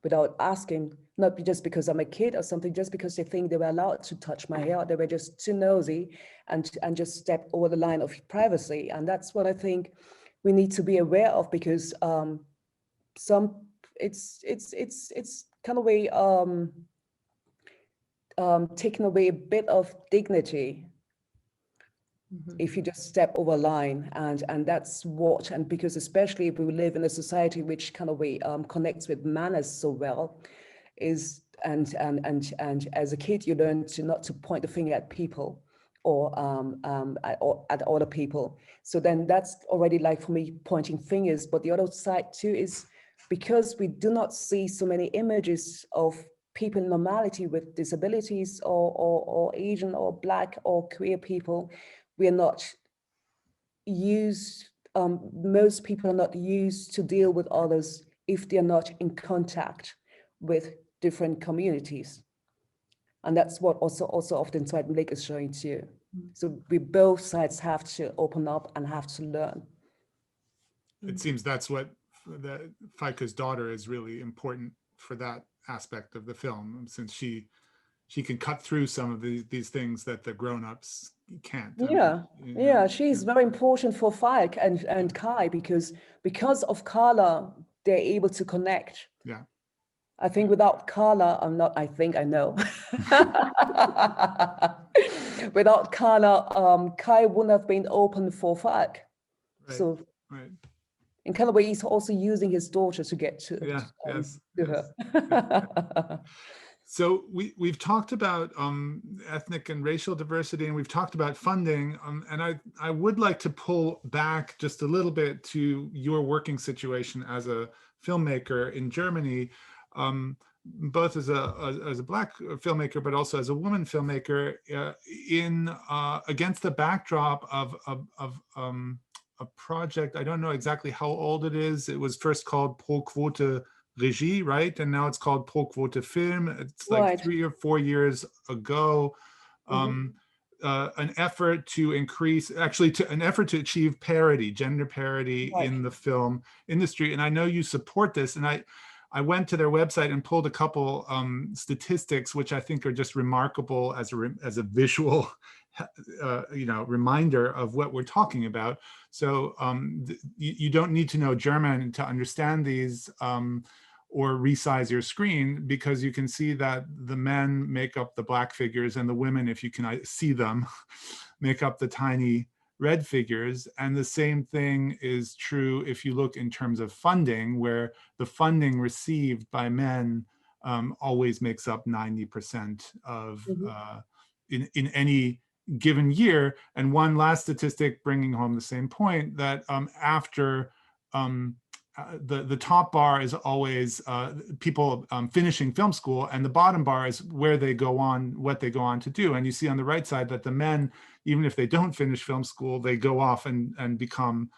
Speaker 3: without asking, not just because I'm a kid or something, just because they think they were allowed to touch my hair. They were just too nosy and just stepped over the line of privacy. And that's what I think we need to be aware of, because it's kind of taking away a bit of dignity if you just step over a line, and that's what, and because especially if we live in a society which kind of connects with manners so well, and as a kid you learn to not to point the finger at people or at other people. So then that's already like for me pointing fingers. But the other side too is because we do not see so many images of people in normality with disabilities or Asian or Black or queer people, we are not used, most people are not used to deal with others if they're not in contact with different communities. And that's what also often Blake is showing too. So we both sides have to open up and have to learn.
Speaker 2: It seems that's what Falke's daughter is really important for that aspect of the film, since she can cut through some of these things that the grown-ups can't.
Speaker 3: Yeah, she's very important for Falk and Kai, because of Carla, they're able to connect.
Speaker 2: Yeah.
Speaker 3: I think without Carla, I think I know. Without Carla, Kai wouldn't have been open for FAC.
Speaker 2: Right.
Speaker 3: So
Speaker 2: Right.
Speaker 3: in kind of way, he's also using his daughter to get to,
Speaker 2: Yeah. Yes.
Speaker 3: to her.
Speaker 2: So we've talked about ethnic and racial diversity, and we've talked about funding, and I would like to pull back just a little bit to your working situation as a filmmaker in Germany, both as a Black filmmaker, but also as a woman filmmaker, in against the backdrop of a project. I don't know exactly how old it is. It was first called Pro Quote Regie, right? And now it's called Pro Quote Film. It's like
Speaker 3: Right.
Speaker 2: 3 or 4 years ago. An effort to increase, an effort to achieve parity, gender parity
Speaker 3: Right.
Speaker 2: in the film industry. And I know you support this. And I went to their website and pulled a couple statistics, which I think are just remarkable as a visual, reminder of what we're talking about. So you don't need to know German to understand these, or resize your screen, because you can see that the men make up the Black figures and the women, if you can see them, make up the tiny red figures. And the same thing is true if you look in terms of funding, where the funding received by men always makes up 90% of in any given year. And one last statistic bringing home the same point, that after the top bar is always people finishing film school, and the bottom bar is where they go on, what they go on to do. And you see on the right side that the men, even if they don't finish film school, they go off and become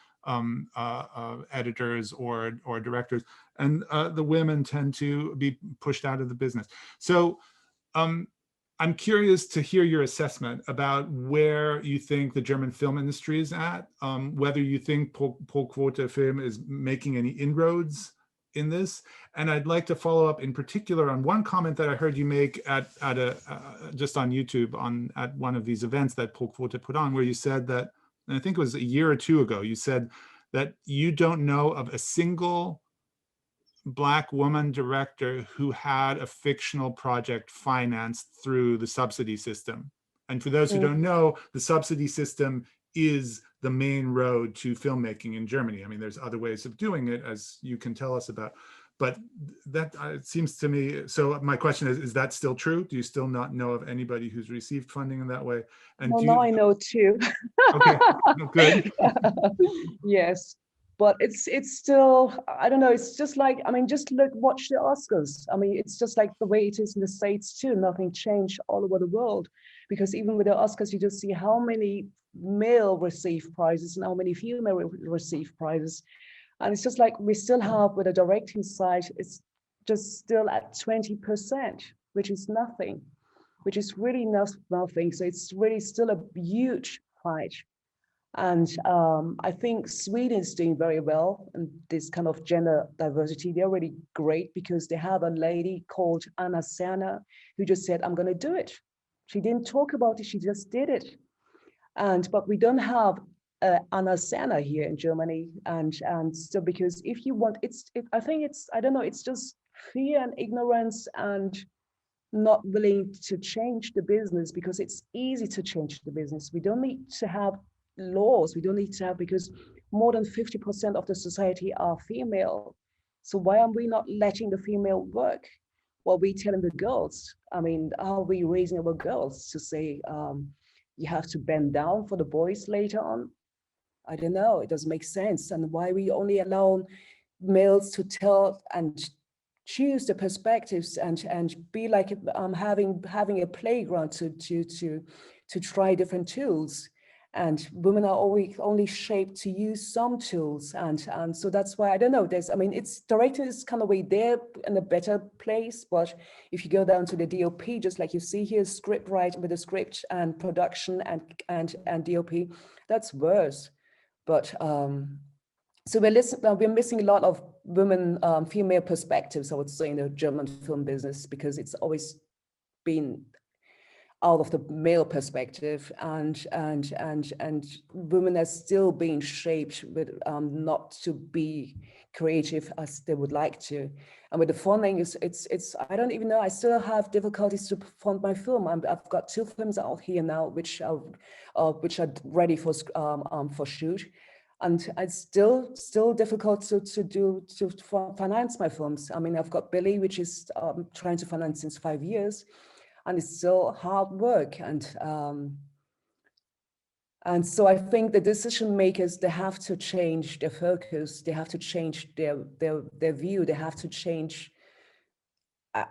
Speaker 2: editors or directors, and the women tend to be pushed out of the business. So I'm curious to hear your assessment about where you think the German film industry is at, whether you think Pro Quote Film is making any inroads in this. And I'd like to follow up in particular on one comment that I heard you make at just on YouTube at one of these events that Pro Quote put on, where you said that, and I think it was a year or two ago, you said that you don't know of a single Black woman director who had a fictional project financed through the subsidy system. And for those who don't know, the subsidy system is the main road to filmmaking in Germany. I mean, there's other ways of doing it, as you can tell us about, but that it seems to me. So my question is that still true? Do you still not know of anybody who's received funding in that way? And
Speaker 3: well, now I know too.
Speaker 2: Okay, good.
Speaker 3: Yes. But it's still, I don't know, it's just like, I mean, just watch the Oscars. I mean, it's just like the way it is in the States too. Nothing changed all over the world, because even with the Oscars, you just see how many male receive prizes and how many female receive prizes. And it's just like we still have, with the directing side, it's just still at 20%, which is nothing, which is really nothing. So it's really still a huge fight. And I think Sweden is doing very well in this kind of gender diversity. They're really great, because they have a lady called Anna Serner who just said, I'm going to do it. She didn't talk about it, she just did it. But we don't have Anna Serner here in Germany. And so, because if you want, I think it's, I don't know, it's just fear and ignorance and not willing to change the business, because it's easy to change the business. We don't need to have laws, we don't need to have, because more than 50% of the society are female. So why are we not letting the female work? Well, we telling the girls, I mean, are we raising our girls to say, you have to bend down for the boys later on? I don't know, it doesn't make sense. And why we only allow males to tell and choose the perspectives and be like having a playground to try different tools. And women are always only shaped to use some tools, and so that's why I don't know. There's, I mean, it's directing is kind of way there in a better place, but if you go down to the DOP, just like you see here, script writing with the script and production and DOP, that's worse. But so we're missing a lot of women, female perspectives, I would say, in the German film business, because it's always been out of the male perspective, and women are still being shaped with not to be creative as they would like to. And with the funding, it's I don't even know. I still have difficulties to fund my film. I've got 2 films out here now, which are ready for shoot, and it's still difficult to finance my films. I mean, I've got Billy, which is trying to finance since 5 years. And it's still hard work. And so I think the decision makers, they have to change their focus. They have to change their view. They have to change.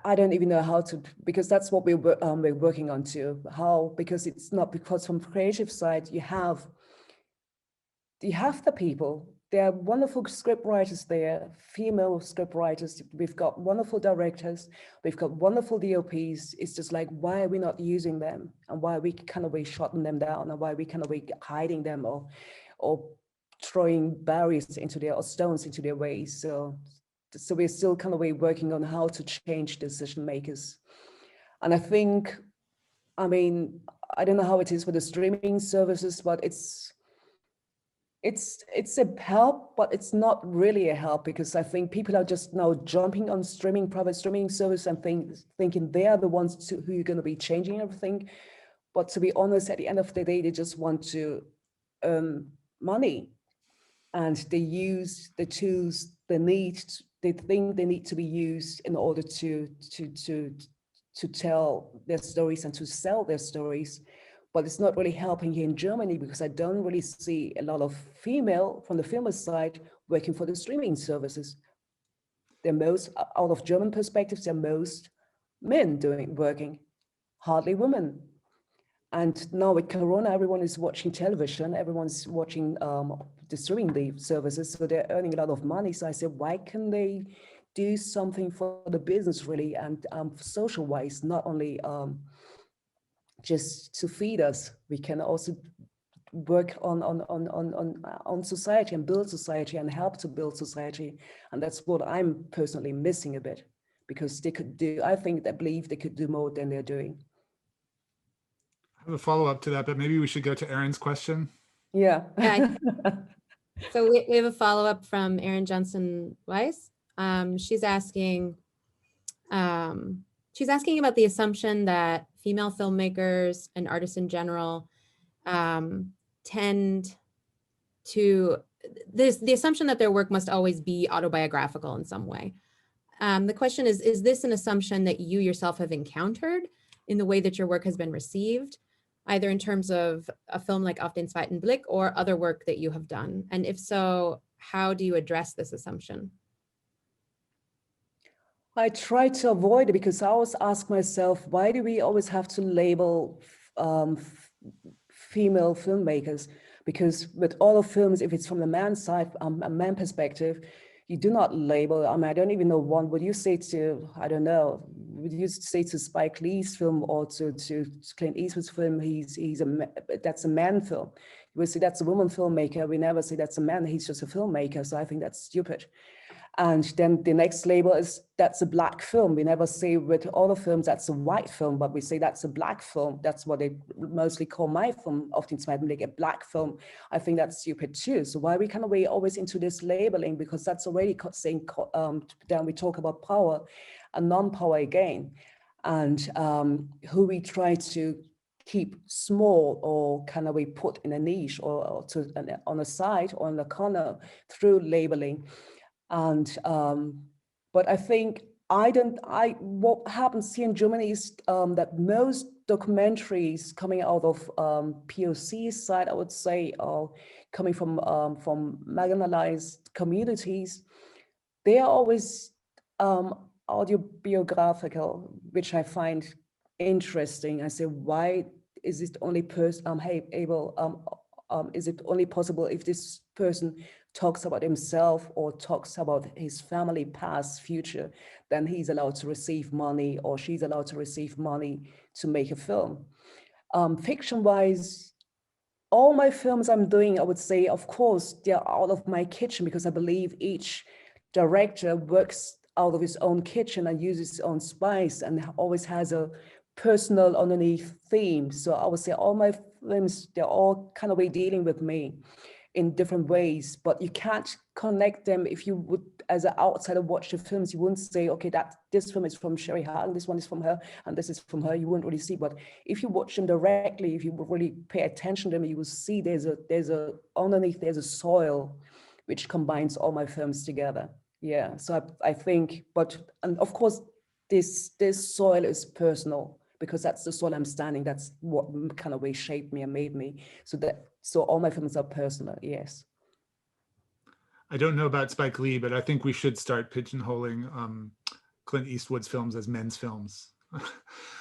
Speaker 3: I don't even know how to, because that's what we're working on too. How, because it's not, because from creative side, you have the people. There are wonderful script writers there, female script writers. We've got wonderful directors. We've got wonderful DOPs. It's just like, why are we not using them? And why are we kind of shutting them down? And why are we kind of hiding them or throwing barriers into their, or stones into their ways? So we're still kind of working on how to change decision makers. And I think, I mean, I don't know how it is with the streaming services, but it's a help, but it's not really a help, because I think people are just now jumping on private streaming service and thinking they are the ones who are going to be changing everything. But to be honest, at the end of the day, they just want to earn money, and they use the tools they think they need to be used in order to tell their stories and to sell their stories. But it's not really helping here in Germany, because I don't really see a lot of female from the filmer side working for the streaming services. They're most, out of German perspectives, they're most men working, hardly women. And now with Corona, everyone is watching television, everyone's watching the streaming services, so they're earning a lot of money. So I said, why can they do something for the business really, and social wise, not only just to feed us? We can also work on society and build society and help to build society. And that's what I'm personally missing a bit, because they could do, I believe they could do more than they're doing.
Speaker 2: I have a follow-up to that, but maybe we should go to Erin's question.
Speaker 3: Yeah.
Speaker 1: So we have a follow-up from Erin Johnson-Weiss. She's asking about the assumption that female filmmakers and artists in general tend to, the assumption that their work must always be autobiographical in some way. The question is this an assumption that you yourself have encountered in the way that your work has been received, either in terms of a film like Auf den zweiten Blick or other work that you have done? And if so, how do you address this assumption?
Speaker 3: I try to avoid it, because I always ask myself, why do we always have to label female filmmakers? Because with all of films, if it's from the man's side, a man perspective, you do not label. I mean, I don't even know one. Would you say to, I don't know, would you say to Spike Lee's film or to Clint Eastwood's film, that's a man film? You would say that's a woman filmmaker. We never say that's a man, he's just a filmmaker. So I think that's stupid. And then the next label is, that's a black film. We never say with all the films that's a white film, but we say that's a black film. That's what they mostly call my film, Auf den zweiten Blick, a black film. I think that's stupid too. So why we kind of always into this labeling? Because that's already saying, then we talk about power and non-power again. And who we try to keep small, or kind of we put in a niche, or on a side or in the corner through labeling. And but I think what happens here in Germany is that most documentaries coming out of POC side, I would say, are coming from marginalized communities. They are always autobiographical, which I find interesting. I say, why is it only is it only possible if this person talks about himself or talks about his family, past, future, then he's allowed to receive money, or she's allowed to receive money to make a film? Fiction-wise, all my films I'm doing, I would say, of course, they're out of my kitchen, because I believe each director works out of his own kitchen and uses his own spice and always has a personal underneath theme. So I would say all my films, they're all kind of way dealing with me in different ways, but you can't connect them. If you would, as an outsider, watch the films, you wouldn't say, okay, that this film is from Sheri Hagen, this one is from her, and this is from her. You wouldn't really see. But if you watch them directly, if you would really pay attention to them, you will see there's a underneath, there's a soil which combines all my films together. Yeah. So I think, and of course, this soil is personal, because that's the soil I'm standing. That's what kind of way shaped me and made me. So all my films are personal. Yes.
Speaker 2: I don't know about Spike Lee, but I think we should start pigeonholing Clint Eastwood's films as men's films.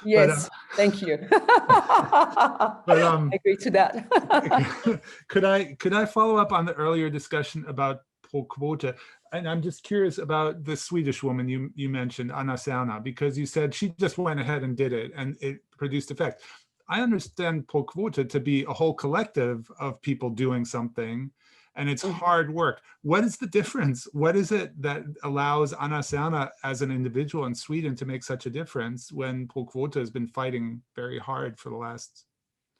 Speaker 3: Yes, thank you. I agree to that.
Speaker 2: could I follow up on the earlier discussion about portraying? And I'm just curious about the Swedish woman you mentioned, Anna Serna, because you said she just went ahead and did it and it produced effect. I understand portraying to be a whole collective of people doing something, and it's hard work. What is the difference? What is it that allows Anna Serna as an individual in Sweden to make such a difference when portraying has been fighting very hard for the last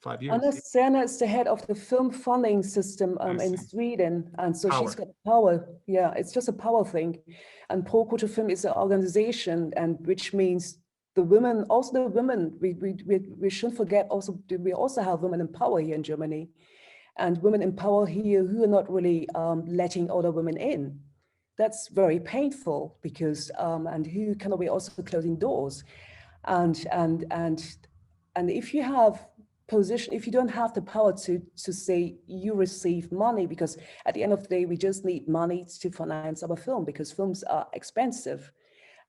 Speaker 2: 5 years?
Speaker 3: Anna Serna is the head of the film funding system in Sweden, and so she's got power. Yeah, it's just a power thing. And Portraying Film is an organization, and which means the women, also the women, we shouldn't forget also, we also have women in power here in Germany, and women in power here who are not really letting other women in. That's very painful, because and who kind of also closing doors, and if you have position, if you don't have the power to say you receive money, because at the end of the day we just need money to finance our film, because films are expensive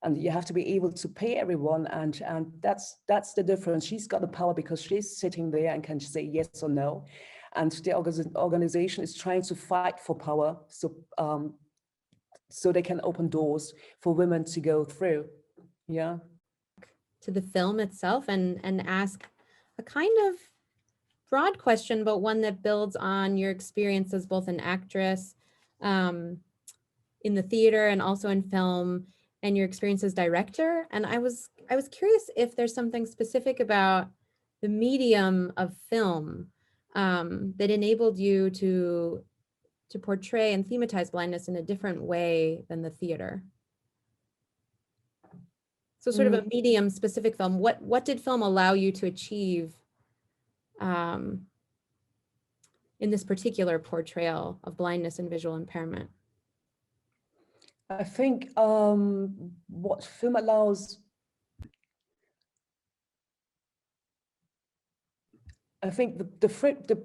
Speaker 3: and you have to be able to pay everyone, and that's the difference. She's got the power because she's sitting there and can say yes or no, and the organization is trying to fight for power, so they can open doors for women to go through. Yeah.
Speaker 1: To the film itself and ask a kind of broad question, but one that builds on your experience as both an actress in the theater and also in film, and your experience as director. And I was curious if there's something specific about the medium of film that enabled you to portray and thematize blindness in a different way than the theater. So sort of a medium specific film, what did film allow you to achieve in this particular portrayal of blindness and visual impairment?
Speaker 3: I think what film allows, I think the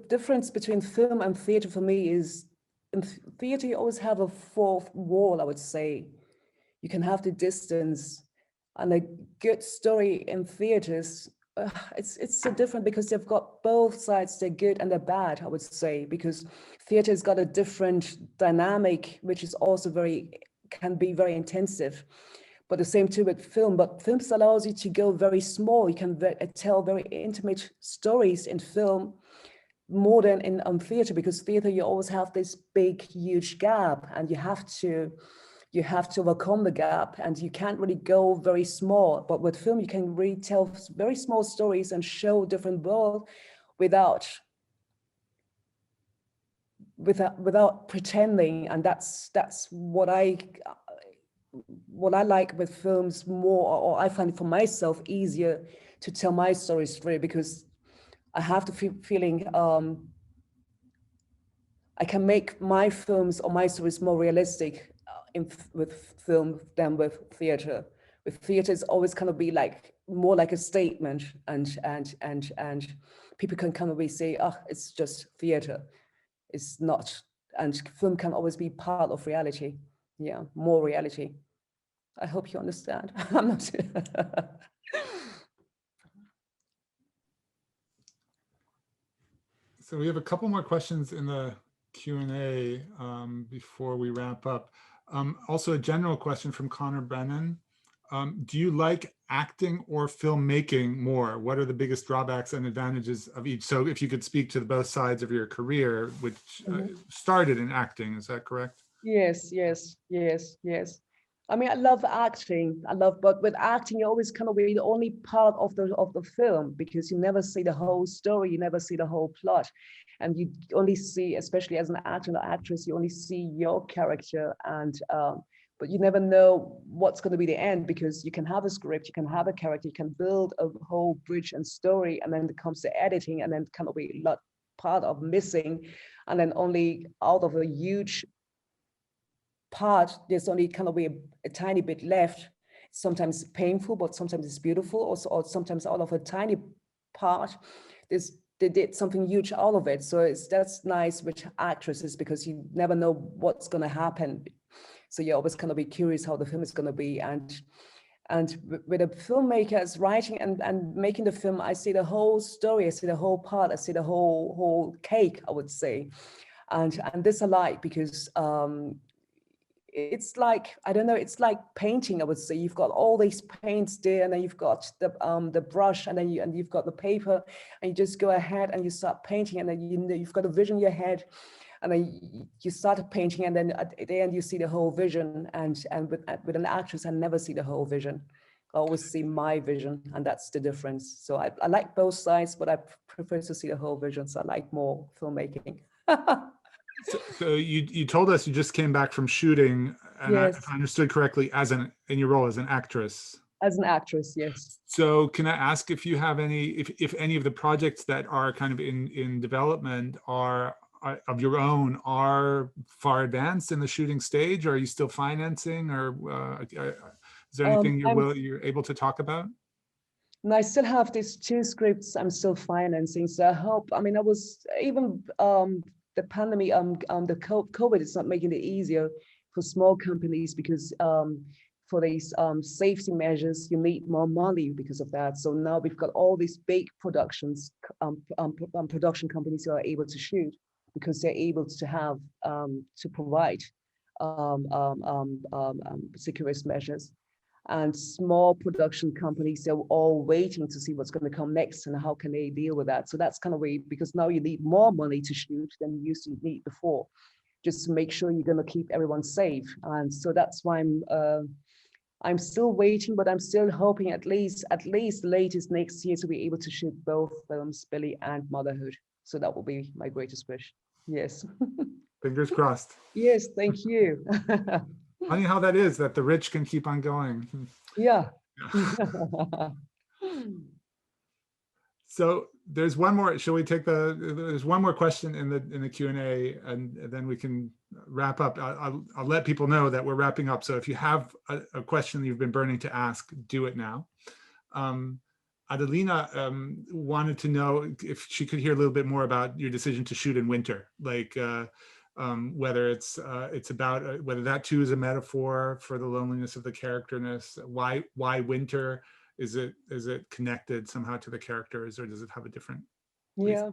Speaker 3: difference between film and theater for me is, in theater you always have a fourth wall, I would say. You can have the distance, and a good story in theaters, it's so different because they've got both sides, they're good and they're bad, I would say, because theater's got a different dynamic, which is also can be very intensive. But the same too with film, but films allows you to go very small. You can tell very intimate stories in film more than in theater, because theater you always have this big, huge gap, and you have to overcome the gap, and you can't really go very small. But with film, you can really tell very small stories and show different world without pretending. And that's what I like with films more, or I find it for myself easier to tell my stories through, because I have the feeling I can make my films or my stories more realistic with film than with theater. With theater, it's always kind of be like more like a statement, and people can kind of say, oh, it's just theater. It's not, and film can always be part of reality. Yeah, more reality. I hope you understand. I'm not.
Speaker 2: So we have a couple more questions in the Q&A before we wrap up. Also a general question from Connor Brennan. Do you like acting or filmmaking more? What are the biggest drawbacks and advantages of each? So if you could speak to both sides of your career, which started in acting, is that correct?
Speaker 3: Yes. I mean, I love acting. But with acting, you always kind of be the only part of the film because you never see the whole story, you never see the whole plot, and you only see, especially as an actor or actress, you only see your character, and but you never know what's going to be the end because you can have a script, you can have a character, you can build a whole bridge and story, and then it comes to editing, and then kind of be a lot part of missing, and then only out of a huge part, there's only kind of a tiny bit left. Sometimes painful, but sometimes it's beautiful. Also, or sometimes out of a tiny part, they did something huge out of it. So that's nice with actresses because you never know what's going to happen. So you always kind of be curious how the film is going to be. And with a filmmaker as writing and making the film, I see the whole story, I see the whole part, I see the whole cake, I would say. And this I like because it's like, I don't know, it's like painting, I would say. You've got all these paints there, and then you've got the brush, and then you've got the paper, and you just go ahead and you start painting, and then you've got a vision in your head, and then you start painting, and then at the end you see the whole vision. And with an actress, I never see the whole vision. I always see my vision, and that's the difference. So I like both sides, but I prefer to see the whole vision. So I like more filmmaking.
Speaker 2: So you told us you just came back from shooting, and
Speaker 3: Yes.
Speaker 2: if I understood correctly, in your role as an actress.
Speaker 3: As an actress, yes.
Speaker 2: So can I ask if you have if any of the projects that are kind of in development are of your own are far advanced in the shooting stage? Or are you still financing, or is there anything you're able to talk about?
Speaker 3: And I still have these 2 scripts I'm still financing. So I hope, I mean, I was even the pandemic, the COVID is not making it easier for small companies because for these safety measures, you need more money because of that. So now we've got all these big production companies who are able to shoot because they're able to have to provide security measures. And small production companies, they're all waiting to see what's going to come next and how can they deal with that. So that's kind of way, because now you need more money to shoot than you used to need before, just to make sure you're going to keep everyone safe. And so that's why I'm still waiting, but I'm still hoping at least latest next year to be able to shoot both films, Billy and Motherhood. So that will be my greatest wish. Yes.
Speaker 2: Fingers crossed.
Speaker 3: Yes, thank you.
Speaker 2: Funny how that is, that the rich can keep on going.
Speaker 3: Yeah.
Speaker 2: So there's one more. Shall we take there's one more question in the Q&A, and then we can wrap up. I'll let people know that we're wrapping up. So if you have a question you've been burning to ask, do it now. Adelina wanted to know if she could hear a little bit more about your decision to shoot in winter, like whether it's about whether that too is a metaphor for the loneliness of the characterness. Why winter? Is it connected somehow to the characters, or does it have a different reason?
Speaker 3: Yeah,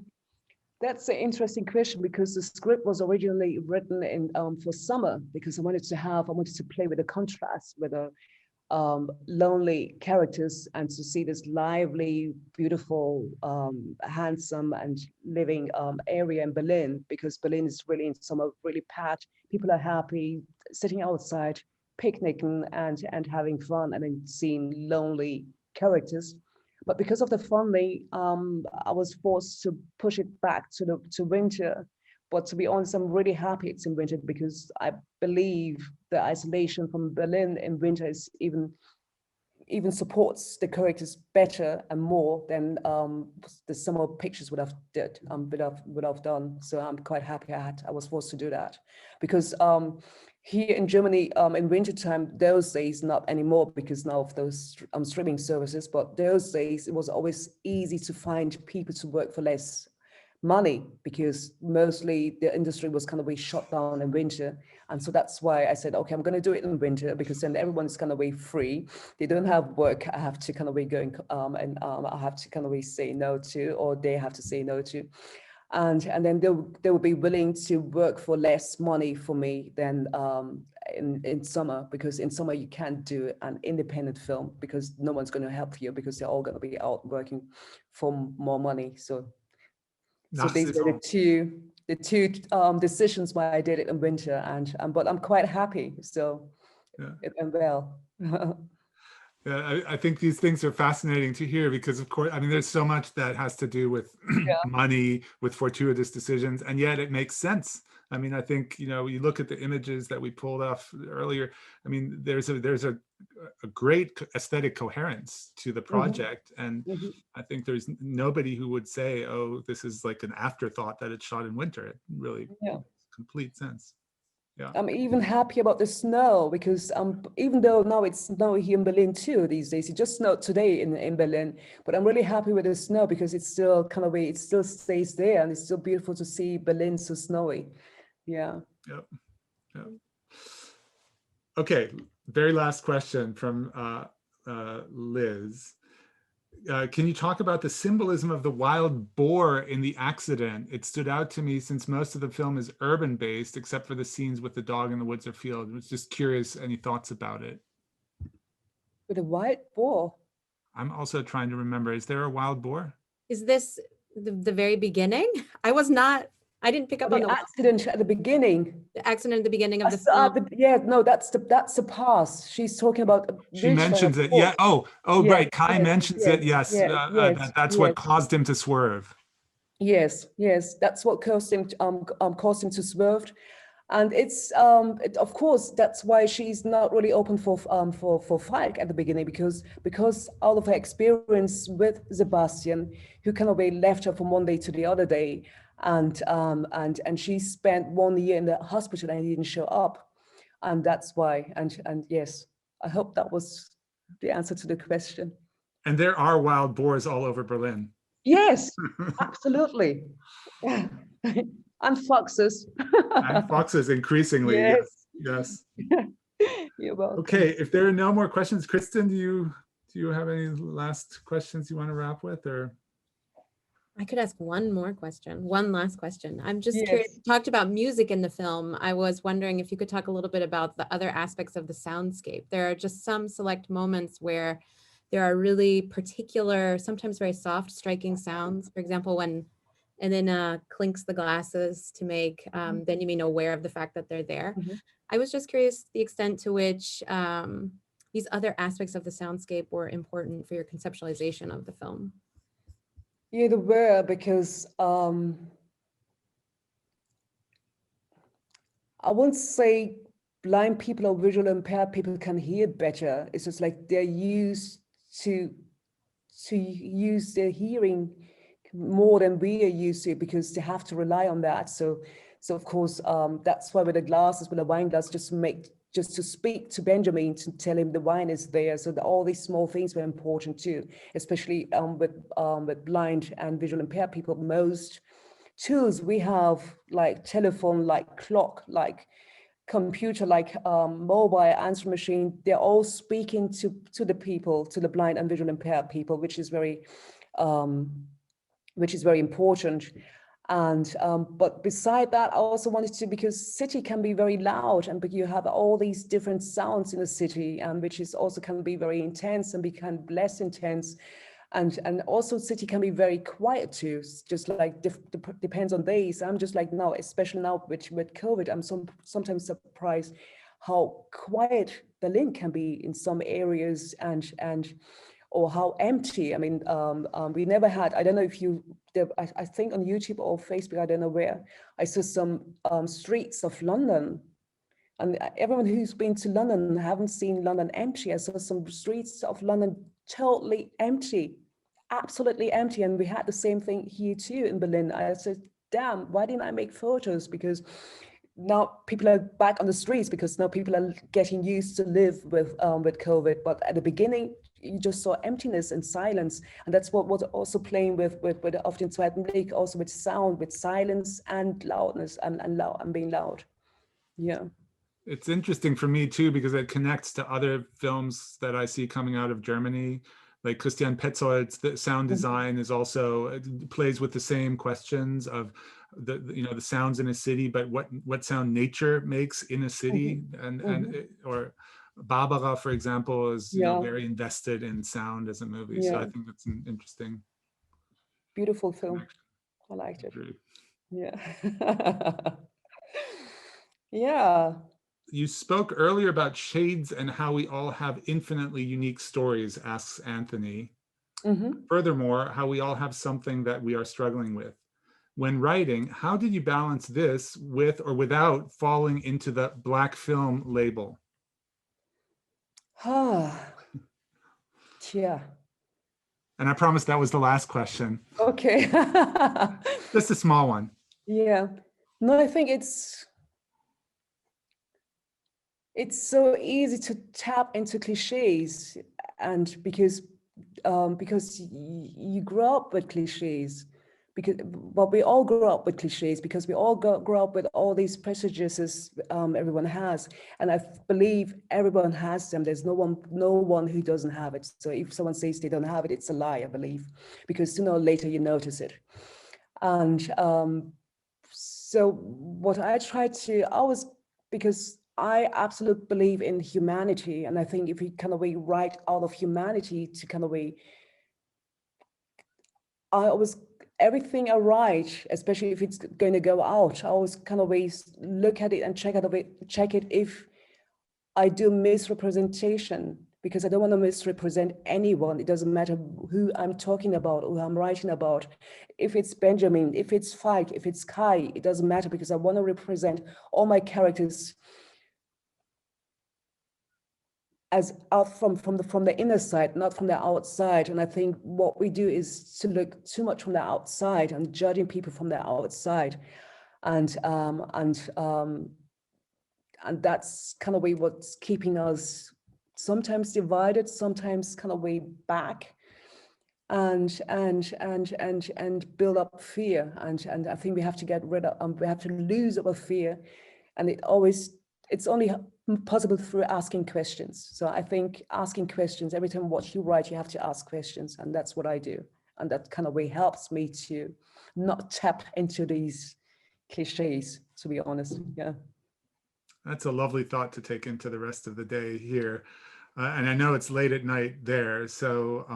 Speaker 3: that's an interesting question because the script was originally written in for summer because I wanted to play with the contrast with the lonely characters and to see this lively, beautiful, handsome and living area in Berlin, because Berlin is really in summer, really packed. People are happy, sitting outside, picnicking and having fun, and then seeing lonely characters. But because of the funding, I was forced to push it back to winter. But to be honest, I'm really happy it's in winter because I believe the isolation from Berlin in winter is even supports the characters better and more than the summer pictures would have done. So I'm quite happy I was forced to do that because here in Germany in wintertime, those days, not anymore because now of those streaming services, but those days it was always easy to find people to work for less money because mostly the industry was kind of way shut down in winter. And so that's why I said, okay, I'm going to do it in winter because then everyone's kind of way free. They don't have work I have to kind of way going and I have to kind of way say no to, or they have to say no to. And then they will be willing to work for less money for me than in summer, because in summer you can't do an independent film because no one's going to help you because they're all going to be out working for more money. So these were the two decisions why I did it in winter, and but I'm quite happy. So it went well.
Speaker 2: Yeah, I think these things are fascinating to hear because, of course, I mean, there's so much that has to do with money, with fortuitous decisions, and yet it makes sense. I mean, I think, you know, you look at the images that we pulled off earlier. I mean, there's a great aesthetic coherence to the project, and I think there's nobody who would say, "Oh, this is like an afterthought that it's shot in winter." It really makes complete sense. Yeah.
Speaker 3: I'm even happy about the snow because even though now it's snowy here in Berlin too these days, it just snowed today in Berlin, but I'm really happy with the snow because it's still kind of it still stays there and it's still beautiful to see Berlin so snowy. Yeah.
Speaker 2: Yep. Yep. Okay. Very last question from Liz. Can you talk about the symbolism of the wild boar in the accident? It stood out to me since most of the film is urban based, except for the scenes with the dog in the woods or field. I was just curious, any thoughts about it?
Speaker 3: With a wild boar.
Speaker 2: I'm also trying to remember, is there a wild boar?
Speaker 1: Is this the very beginning? I didn't pick up on
Speaker 3: The accident at the beginning.
Speaker 1: the accident at the beginning of the film.
Speaker 3: No, that's the past. She's talking about a
Speaker 2: She
Speaker 3: vision
Speaker 2: mentions
Speaker 3: of
Speaker 2: it.
Speaker 3: boar.
Speaker 2: Yeah. Oh,
Speaker 3: Yes,
Speaker 2: right. Kai
Speaker 3: yes,
Speaker 2: mentions
Speaker 3: yes,
Speaker 2: it. Yes.
Speaker 3: yes,
Speaker 2: That's
Speaker 3: yes.
Speaker 2: what caused him to swerve.
Speaker 3: Yes, that's what caused him to swerve, and it's of course that's why she's not really open for Falk at the beginning because all of her experience with Sebastian, who kind of left her from one day to the other day, and she spent 1 year in the hospital and he didn't show up, and that's why. And yes, I hope that was the answer to the question.
Speaker 2: And there are wild boars all over Berlin.
Speaker 3: Yes, absolutely. Yeah. And foxes.
Speaker 2: And foxes increasingly.
Speaker 3: Yes.
Speaker 2: Yes.
Speaker 3: You're welcome.
Speaker 2: Okay. If there are no more questions, Kristen, do you have any last questions you want to wrap with, or?
Speaker 1: I could ask one last question. I'm just
Speaker 3: Yes.
Speaker 1: curious, you talked about music in the film. I was wondering if you could talk a little bit about the other aspects of the soundscape. There are just some select moments where there are really particular, sometimes very soft, striking sounds. For example, when Elena clinks the glasses to make then you mean aware of the fact that they're there. I was just curious the extent to which these other aspects of the soundscape were important for your conceptualization of the film.
Speaker 3: Yeah, there were, because I won't say blind people or visually impaired people can hear better. It's just like they're used to use their hearing more than we are used to, because they have to rely on that. So of course, that's why with the wine glass, just to speak to Benjamin, to tell him the wine is there. So all these small things were important too, especially with blind and visually impaired people. Most tools we have, like telephone, like clock, like computer, like mobile answer machine, they're all speaking to the people, to the blind and visually impaired people, which is very important. And but beside that, I also wanted to, because city can be very loud, and you have all these different sounds in the city, and which is also can be very intense and become less intense. And also city can be very quiet too, just like depends on days. I'm just like now, especially now with COVID, I'm sometimes surprised how quiet Berlin can be in some areas, and or how empty. I mean, we never had, I don't know if I think on YouTube or Facebook, I don't know where, I saw some streets of London. And everyone who's been to London haven't seen London empty. I saw some streets of London totally empty, absolutely empty. And we had the same thing here too in Berlin. I said, damn, why didn't I make photos? Because now people are back on the streets, because now people are getting used to live with COVID. But at the beginning, you just saw emptiness and silence. And that's what was also playing with auf den zweiten Blick, also with sound, with silence and loudness and being loud. Yeah.
Speaker 2: It's interesting for me too, because it connects to other films that I see coming out of Germany, like Christian Petzold's. The sound design is also plays with the same questions of the sounds in a city, but what sound nature makes in a city, or Barbara, for example, is very invested in sound as a movie. So I think that's an interesting,
Speaker 3: beautiful film.
Speaker 2: connection.
Speaker 3: I liked it.
Speaker 2: Agreed.
Speaker 3: Yeah. Yeah.
Speaker 2: You spoke earlier about shades and how we all have infinitely unique stories, asks Anthony.
Speaker 3: Mhm.
Speaker 2: Furthermore, how we all have something that we are struggling with. When writing, how did you balance this with or without falling into the black film label?
Speaker 3: Yeah.
Speaker 2: And I promised that was the last question.
Speaker 3: Okay.
Speaker 2: Just a small one.
Speaker 3: Yeah. No, I think it's so easy to tap into cliches, and because you grow up with cliches, but we all grow up with cliches because we all grow up with all these prejudices everyone has, and I believe everyone has them. There's no one who doesn't have it. So if someone says they don't have it, it's a lie, I believe, because sooner or later you notice it. And so what I try to always, because I absolutely believe in humanity, and I think if we kind of write out of humanity to kind of I always, everything I write, especially if it's going to go out, I always kind of look at it and check it if I do misrepresentation, because I don't want to misrepresent anyone. It doesn't matter who I'm talking about, who I'm writing about. If it's Benjamin, if it's Feig, if it's Kai, it doesn't matter, because I want to represent all my characters as out from the inner side, not from the outside. And I think what we do is to look too much from the outside and judging people from the outside, and that's kind of what's keeping us sometimes divided, sometimes kind of way back, and build up fear. And I think we have to get rid of, we have to lose our fear, and it's only possible through asking questions. So I think asking questions, every time what you write, you have to ask questions, and that's what I do. And that kind of way helps me to not tap into these cliches, to be honest. Yeah.
Speaker 2: That's a lovely thought to take into the rest of the day here. And I know it's late at night there, so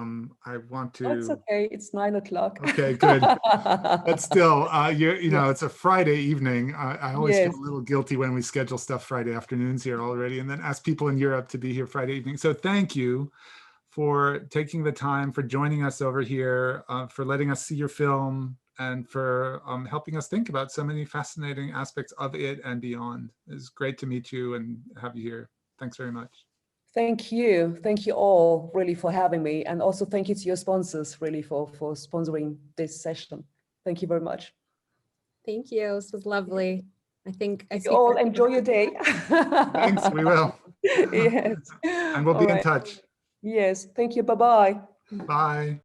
Speaker 2: I want to.
Speaker 3: Oh, it's okay. It's 9 o'clock.
Speaker 2: Okay, good. But still, you know,
Speaker 3: Yeah.
Speaker 2: it's a Friday evening. I always
Speaker 3: Yes.
Speaker 2: feel a little guilty when we schedule stuff Friday afternoons here already, and then ask people in Europe to be here Friday evening. So thank you for taking the time, for joining us over here, for letting us see your film, and for helping us think about so many fascinating aspects of it and beyond. It's great to meet you and have you here. Thanks very much.
Speaker 3: Thank you. Thank you all really for having me. And also thank you to your sponsors really for sponsoring this session. Thank you very much.
Speaker 1: Thank you. This was lovely. I think I
Speaker 3: You all enjoy your day.
Speaker 2: Thanks, we will.
Speaker 3: Yes.
Speaker 2: And we'll
Speaker 3: All
Speaker 2: be in
Speaker 3: right.
Speaker 2: touch.
Speaker 3: Yes. Thank you. Bye-bye.
Speaker 2: Bye.